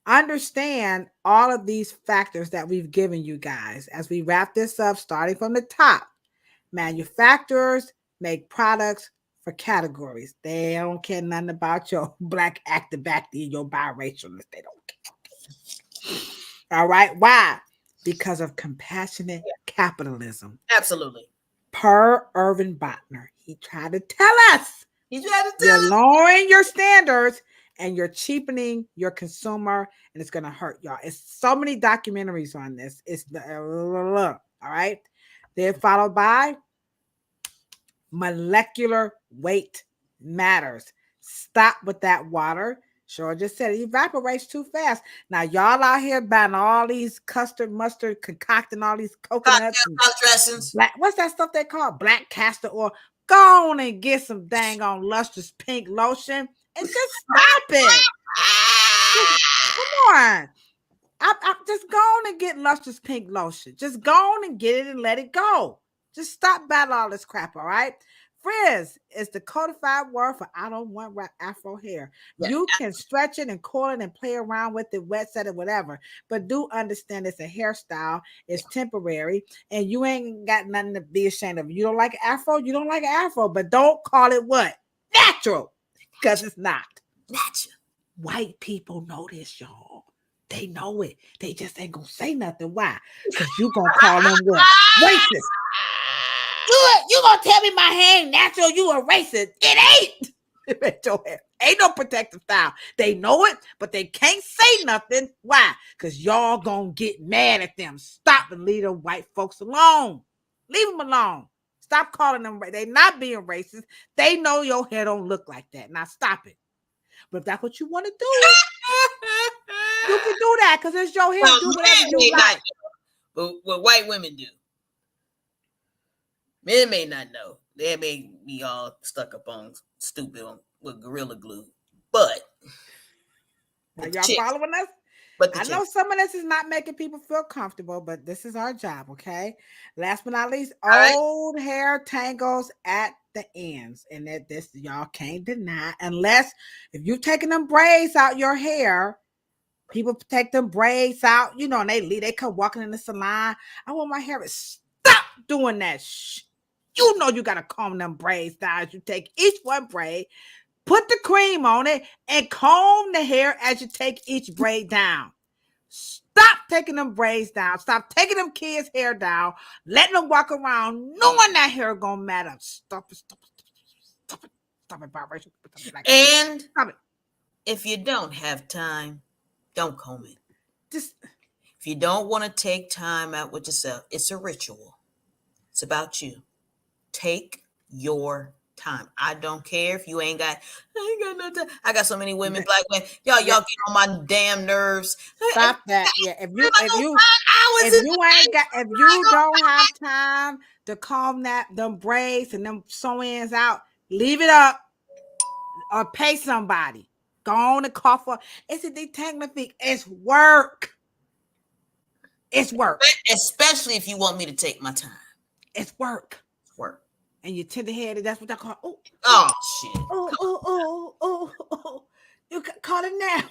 understand all of these factors that we've given you guys as we wrap this up, starting from the top. Manufacturers make products for categories. They don't care nothing about your black activacty, your biracialness. They don't care. All right. Why? Because of compassionate capitalism. Absolutely. Per Irvin Botner. He tried to tell us. You're lowering your standards and you're cheapening your consumer, and it's going to hurt y'all. It's so many documentaries on this. It's all right. They're followed by molecular weight matters. Stop with that water. Sure just said it evaporates too fast. Now, y'all out here buying all these custard, mustard, concocting all these coconuts. Dressings. What's that stuff they call? Black castor oil. Go on and get some dang on lustrous pink lotion and just stop it. Come on. I just go on and get lustrous pink lotion. Just go on and get it and let it go. Just stop battling all this crap, all right? Frizz is the codified word for I don't want Afro hair. Yeah. You can stretch it and coil it and play around with it, wet set it, whatever. But do understand it's a hairstyle. It's temporary. And you ain't got nothing to be ashamed of. You don't like Afro? You don't like Afro. But don't call it what? Natural. Because it's not. Natural. White people know this, y'all. They know it. They just ain't going to say nothing. Why? Because you going to call them what? Racist. You gonna tell me my hair ain't natural? You a racist? It ain't. It ain't your hair. Ain't no protective style. They know it, but they can't say nothing. Why? Because y'all gonna get mad at them. Stop and leave the white folks alone. Leave them alone. Stop calling them. They not being racist. They know your hair don't look like that. Now stop it. But if that's what you want to do, you can do that because it's your hair. Well, Do whatever men you may not like. know, but what white women do. Men may not know. They may be all stuck up on stupid with Gorilla Glue. But Are the y'all chicks, following us? but the I know chicks. some of this is not making people feel comfortable, but this is our job, okay? Last but not least, right. old hair tangles at the ends. And that this y'all can't deny, unless if you've taken them braids out your hair, people take them braids out, you know, and they come walking in the salon. I want my hair to stop doing that. You know you gotta comb them braids down as you take each one braid. Put the cream on it and comb the hair as you take each braid down. Stop taking them braids down. Stop taking them kids' hair down. Letting them walk around knowing that hair gonna matter. Stop it, stop it, stop it, stop it, vibration. And Stop it. if you don't have time, don't comb it. Just If you don't want to take time out with yourself, it's a ritual. It's about you. Take your time. I don't care if you I ain't got no time. I got so many women, black women. Y'all get on my damn nerves. stop that. Yeah. If you if don't have time to comb them braids and them sew-ins out, leave it up or pay somebody. Go on and call for it's a detangling fee. It's work. It's work. Especially if you want me to take my time. It's work. It's work. And you tender-headed, that's what I call Shit. Oh. You call it now.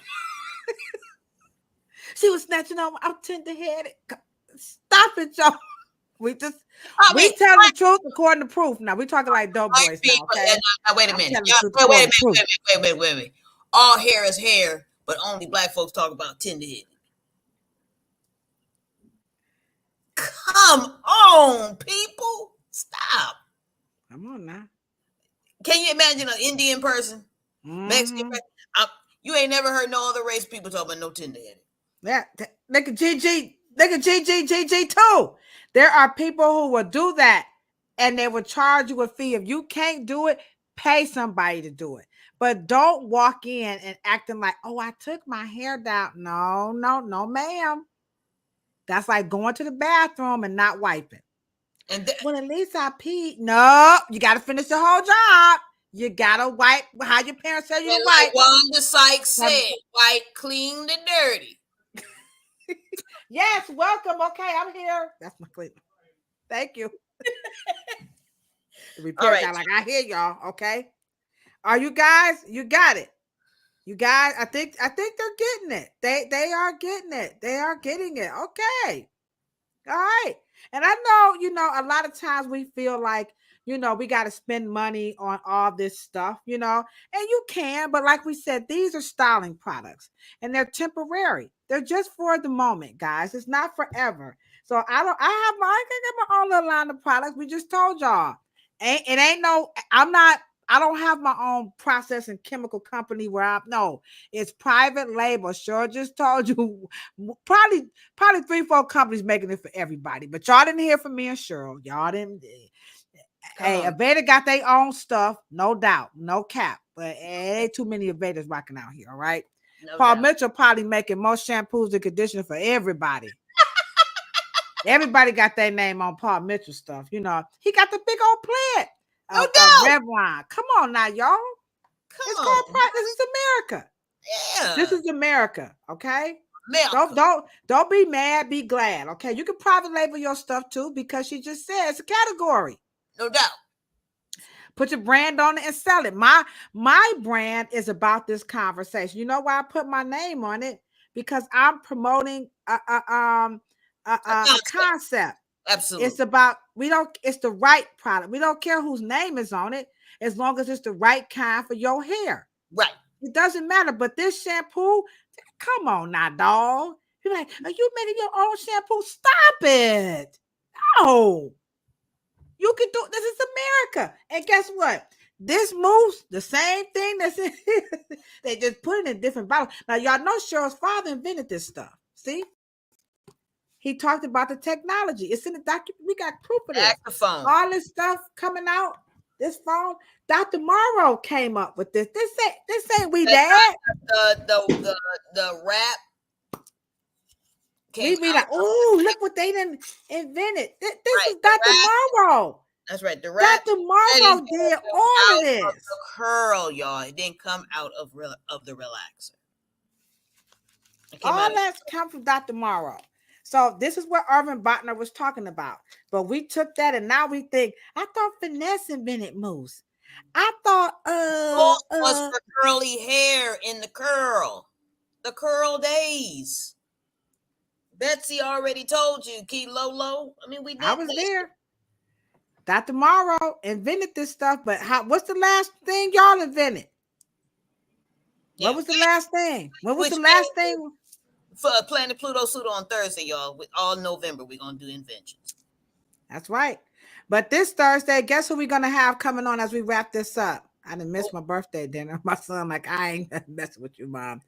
She was snatching on. I'm tender-headed. Stop it, y'all. We tell the truth according to proof. Now we talking like dope boys now, okay? Wait a minute. Wait a minute. All hair is hair, but only black folks talk about tender-headed. Come on, people. Stop. Come on now. Can you imagine an Indian person? Mexican person? You ain't never heard no other race people talk about no tender-headed. Yeah, look at GG too. There are people who will do that and they will charge you a fee. If you can't do it, pay somebody to do it. But don't walk in and acting like, oh, I took my hair down. No, ma'am. That's like going to the bathroom and not wiping. Well, at least I peed. No, you got to finish the whole job. You got to wipe how your parents tell you to wipe. Like Wanda Sykes said, wipe clean the dirty. Yes, welcome. Okay, I'm here. That's my clip. Thank you. The repair guy, like, I hear y'all. Okay. Are you guys? You got it. You guys, I think they're getting it. They are getting it. They are getting it. Okay. All right. And I know, a lot of times we feel like, we got to spend money on all this stuff, and you can, but like we said, these are styling products and they're temporary. They're just for the moment, guys. It's not forever. So I can get my own little line of products. We just told y'all. I don't have my own processing chemical company where it's private label. Sure, just told you probably 3-4 companies making it for everybody, but y'all didn't hear from me and Cheryl. Y'all didn't. Hey, Aveda got their own stuff, no doubt, no cap, but it ain't too many Avedas rocking out here. All right, Paul Mitchell probably making most shampoos and conditioner for everybody. Everybody got their name on Paul Mitchell stuff. He got the big old plant. Revlon. Come on now, y'all. It's called this is America. Yeah. This is America. Okay. America. Don't be mad, be glad. Okay. You can private label your stuff too, because she just said it's a category. No doubt. Put your brand on it and sell it. My brand is about this conversation. You know why I put my name on it? Because I'm promoting a concept. Absolutely. It's about it's the right product. We don't care whose name is on it, as long as it's the right kind for your hair. Right. It doesn't matter. But this shampoo, come on now, dog. You're like, are you making your own shampoo? Stop it. No. You can do this is America. And guess what? This mousse, the same thing that's in they just put it in different bottles. Now, y'all know Cheryl's father invented this stuff. See? He talked about the technology. It's in the document. We got proof of this. Acrophone. All this stuff coming out. This phone, Dr. Morrow came up with this. This ain't we dad. The rap. We be like, oh, look what they done invented. This is Dr. Morrow. That's right. The rap. Dr. Morrow did all of this. The curl, y'all. It didn't come out of the relaxer. All that's come from Dr. Morrow. So this is what Irvin Botner was talking about. But we took that and now we think, I thought Finesse invented mousse. I thought was for curly hair in the curl days. Betsy already told you, Key Lolo. I mean, I was there. Dr. Morrow invented this stuff, but what's the last thing y'all invented? Yeah. What was the last thing? What was the last thing? For Planet Pluto Pseudo on Thursday, y'all. All November, we're going to do inventions. That's right. But this Thursday, guess who we're going to have coming on as we wrap this up? I didn't miss my birthday dinner. My son, like, I ain't messing with you, Mom.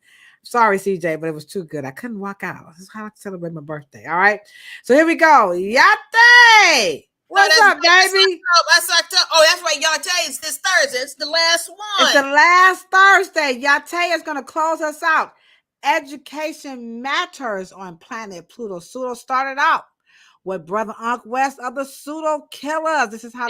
Sorry, CJ, but it was too good. I couldn't walk out. This is how I celebrate my birthday. All right. So here we go. Yate. What's up, baby? That's October. Oh, that's right. Yate is this Thursday. It's the last one. It's the last Thursday. Yate is going to close us out. Education Matters on Planet Pluto. Pseudo started out with Brother Unc West of the Pseudo Killers. This is how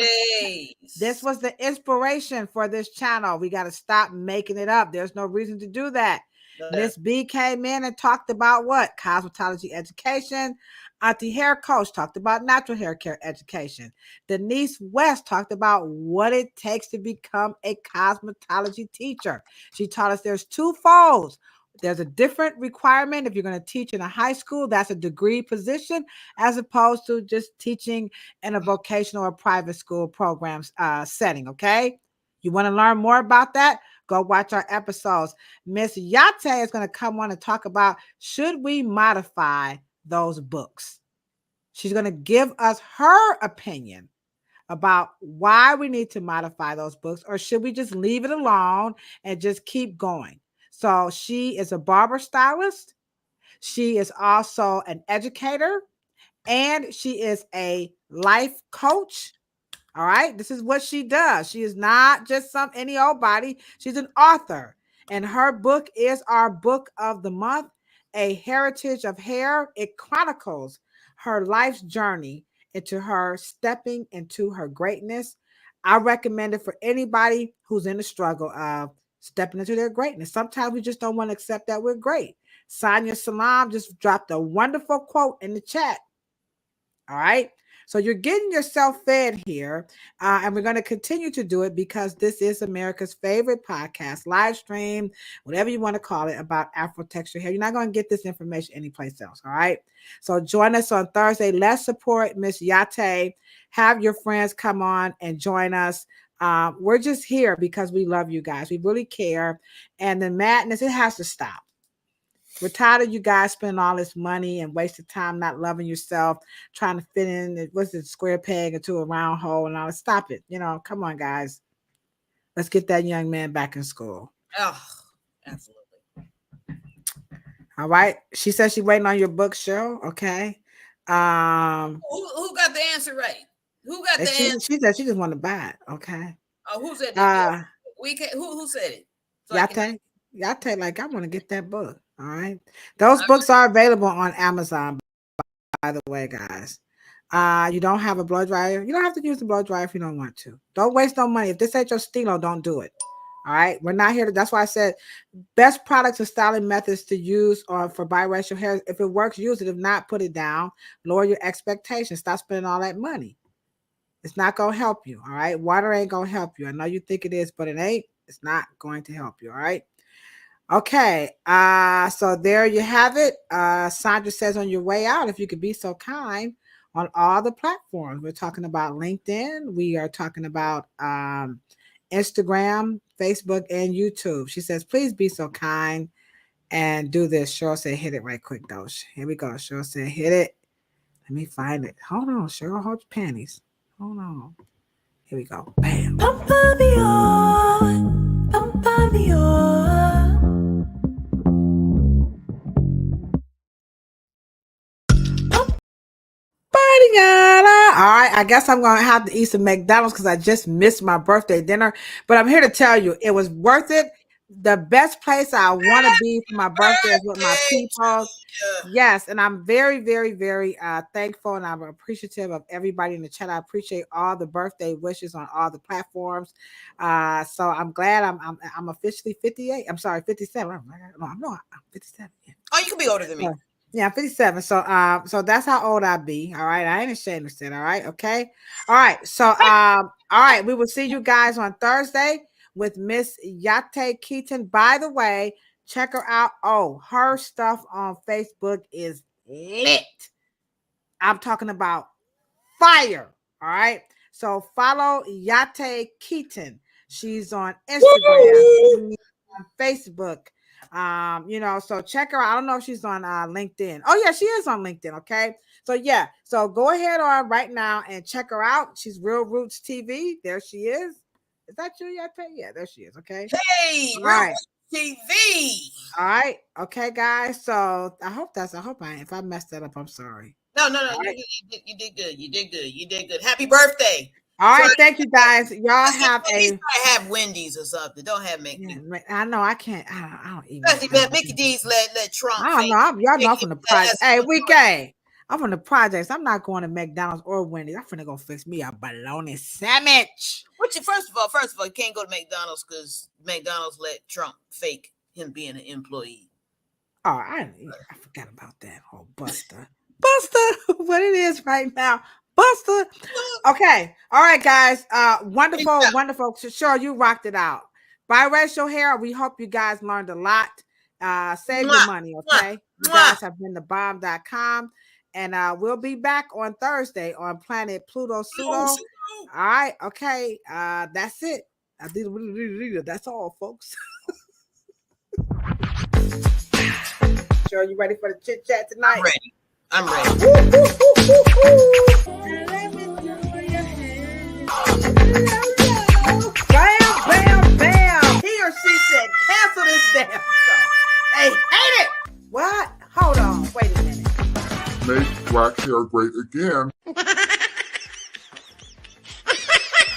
this was the inspiration for this channel. We got to stop making it up. There's no reason to do that. Miss B came in and talked about what? Cosmetology education. Auntie Hair Coach talked about natural hair care education. Denise West talked about what it takes to become a cosmetology teacher. She taught us there's two folds. There's a different requirement if you're going to teach in a high school. That's a degree position as opposed to just teaching in a vocational or private school programs setting, okay? You want to learn more about that? Go watch our episodes. Miss Yate is going to come on and talk about should we modify those books. She's going to give us her opinion about why we need to modify those books, or should we just leave it alone and just keep going? So she is a barber stylist. She is also an educator, and she is a life coach. All right. This is what she does. She is not just any old body. She's an author, and her book is our book of the month, A Heritage of Hair. It chronicles her life's journey into her stepping into her greatness. I recommend it for anybody who's in the struggle of stepping into their greatness. Sometimes we just don't want to accept that we're great. Sonia Salam just dropped a wonderful quote in the chat. All right. So you're getting yourself fed here, and we're going to continue to do it because this is America's favorite podcast, live stream, whatever you want to call it, about Afro texture hair. You're not going to get this information anyplace else, all right? So join us on Thursday. Let's support Miss Yate. Have your friends come on and join us. We're just here because we love you guys. We really care. And the madness, it has to stop. We're tired of you guys spending all this money and wasting time not loving yourself, trying to fit in, what's it, square peg into a round hole and all that. Stop it. You know, come on, guys. Let's get that young man back in school. Oh, absolutely. All right. She says she's waiting on your book, Cheryl. Okay. Who got the answer right? Who got the answer? She said she just want to buy it. Okay. Oh, who said that? Who said it? So Yate, like, I want to get that book. All right. Those books are available on Amazon, by the way, guys. You don't have a blow dryer. You don't have to use the blow dryer if you don't want to. Don't waste no money. If this ain't your stilo, don't do it. All right. We're not here to, that's why I said best products and styling methods to use for biracial hair. If it works, use it. If not, put it down. Lower your expectations. Stop spending all that money. It's not going to help you. All right. Water ain't going to help you. I know you think it is, but it ain't. It's not going to help you. All right. Okay, so there you have it. Sandra says on your way out, if you could be so kind, on all the platforms. We're talking about LinkedIn. We are talking about Instagram, Facebook, and YouTube. She says, please be so kind and do this. Cheryl said, hit it right quick, though. Here we go. Cheryl said, hit it. Let me find it. Hold on, Cheryl. Hold your panties. Hold on. Here we go. Bam. All right, I guess I'm going to have to eat some McDonald's because I just missed my birthday dinner. But I'm here to tell you, it was worth it. The best place I want to be for my birthday is with my people. Yes, and I'm very, very, very thankful, and I'm appreciative of everybody in the chat. I appreciate all the birthday wishes on all the platforms. So I'm glad I'm officially 58. I'm sorry, 57. I'm 57. Yeah. Oh, you can be older than me. Yeah, I'm 57. So that's how old I be. All right. I ain't ashamed of it. All right. Okay. All right. So all right, we will see you guys on Thursday with Miss Yate Keaton. By the way, check her out. Oh, her stuff on Facebook is lit. I'm talking about fire. All right. So follow Yate Keaton. She's on Instagram, on Facebook. So check her out. I don't know if she's on LinkedIn. Oh yeah, she is on LinkedIn. Okay. So yeah, so go ahead on right now and check her out. She's Real Roots TV. There she is. Is that you, Yate? Yeah, there she is. Okay. Hey, all Real right. Roots TV. All right. Okay, guys. So if I messed that up, I'm sorry. No. Right. You did good. You did good. Happy birthday. All right, thank you guys. Y'all have have Wendy's or something. Don't have Mickey. Yeah, I know I can't. I don't even. Especially man, Mickey D's let Trump. I don't know. Y'all know I'm from the project. Hey, Wekay. I'm from the projects. I'm not going to McDonald's or Wendy's. I'm finna go fix me a bologna sandwich. First of all, you can't go to McDonald's because McDonald's let Trump fake him being an employee. Oh, I forgot about that whole Buster, what it is right now. Buster. Okay. All right, guys. Wonderful. Cheryl, you rocked it out. Biracial hair. We hope you guys learned a lot. Save your money, okay? You guys have been to bomb.com. And we'll be back on Thursday on Planet Pluto Pseudo. All right. Okay. That's it. That's all, folks. Cheryl, you ready for the chit chat tonight? I'm ready. Bam, bam. He or she said, cancel this damn show. They hate it. What? Hold on. Wait a minute. Make black hair great again.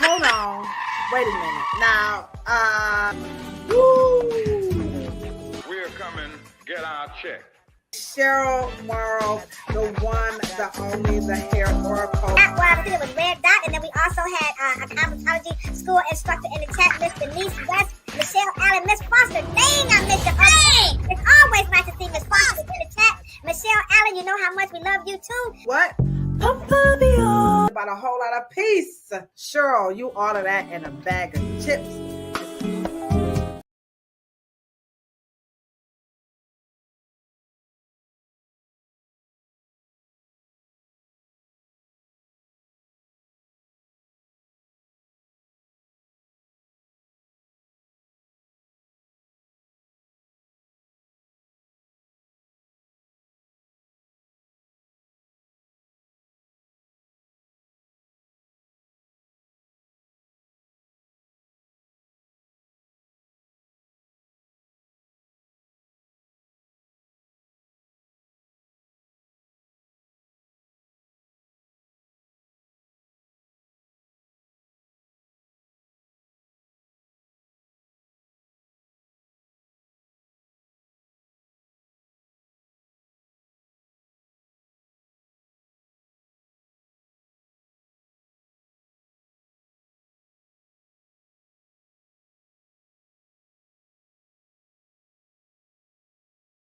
Hold on. Wait a minute. Now, We're coming. Get our check. Cheryl Morrow, the one, the only, the hair oracle. I did it with Red Dot, and then we also had a cosmetology school instructor in the chat, Miss Denise West, Michelle Allen, Miss Foster. Dang, I missed your birthday. It's always nice to see Miss Foster in the chat. Michelle Allen, you know how much we love you too. What? Papa Beyond. About a whole lot of peace. Cheryl, you order that in a bag of chips.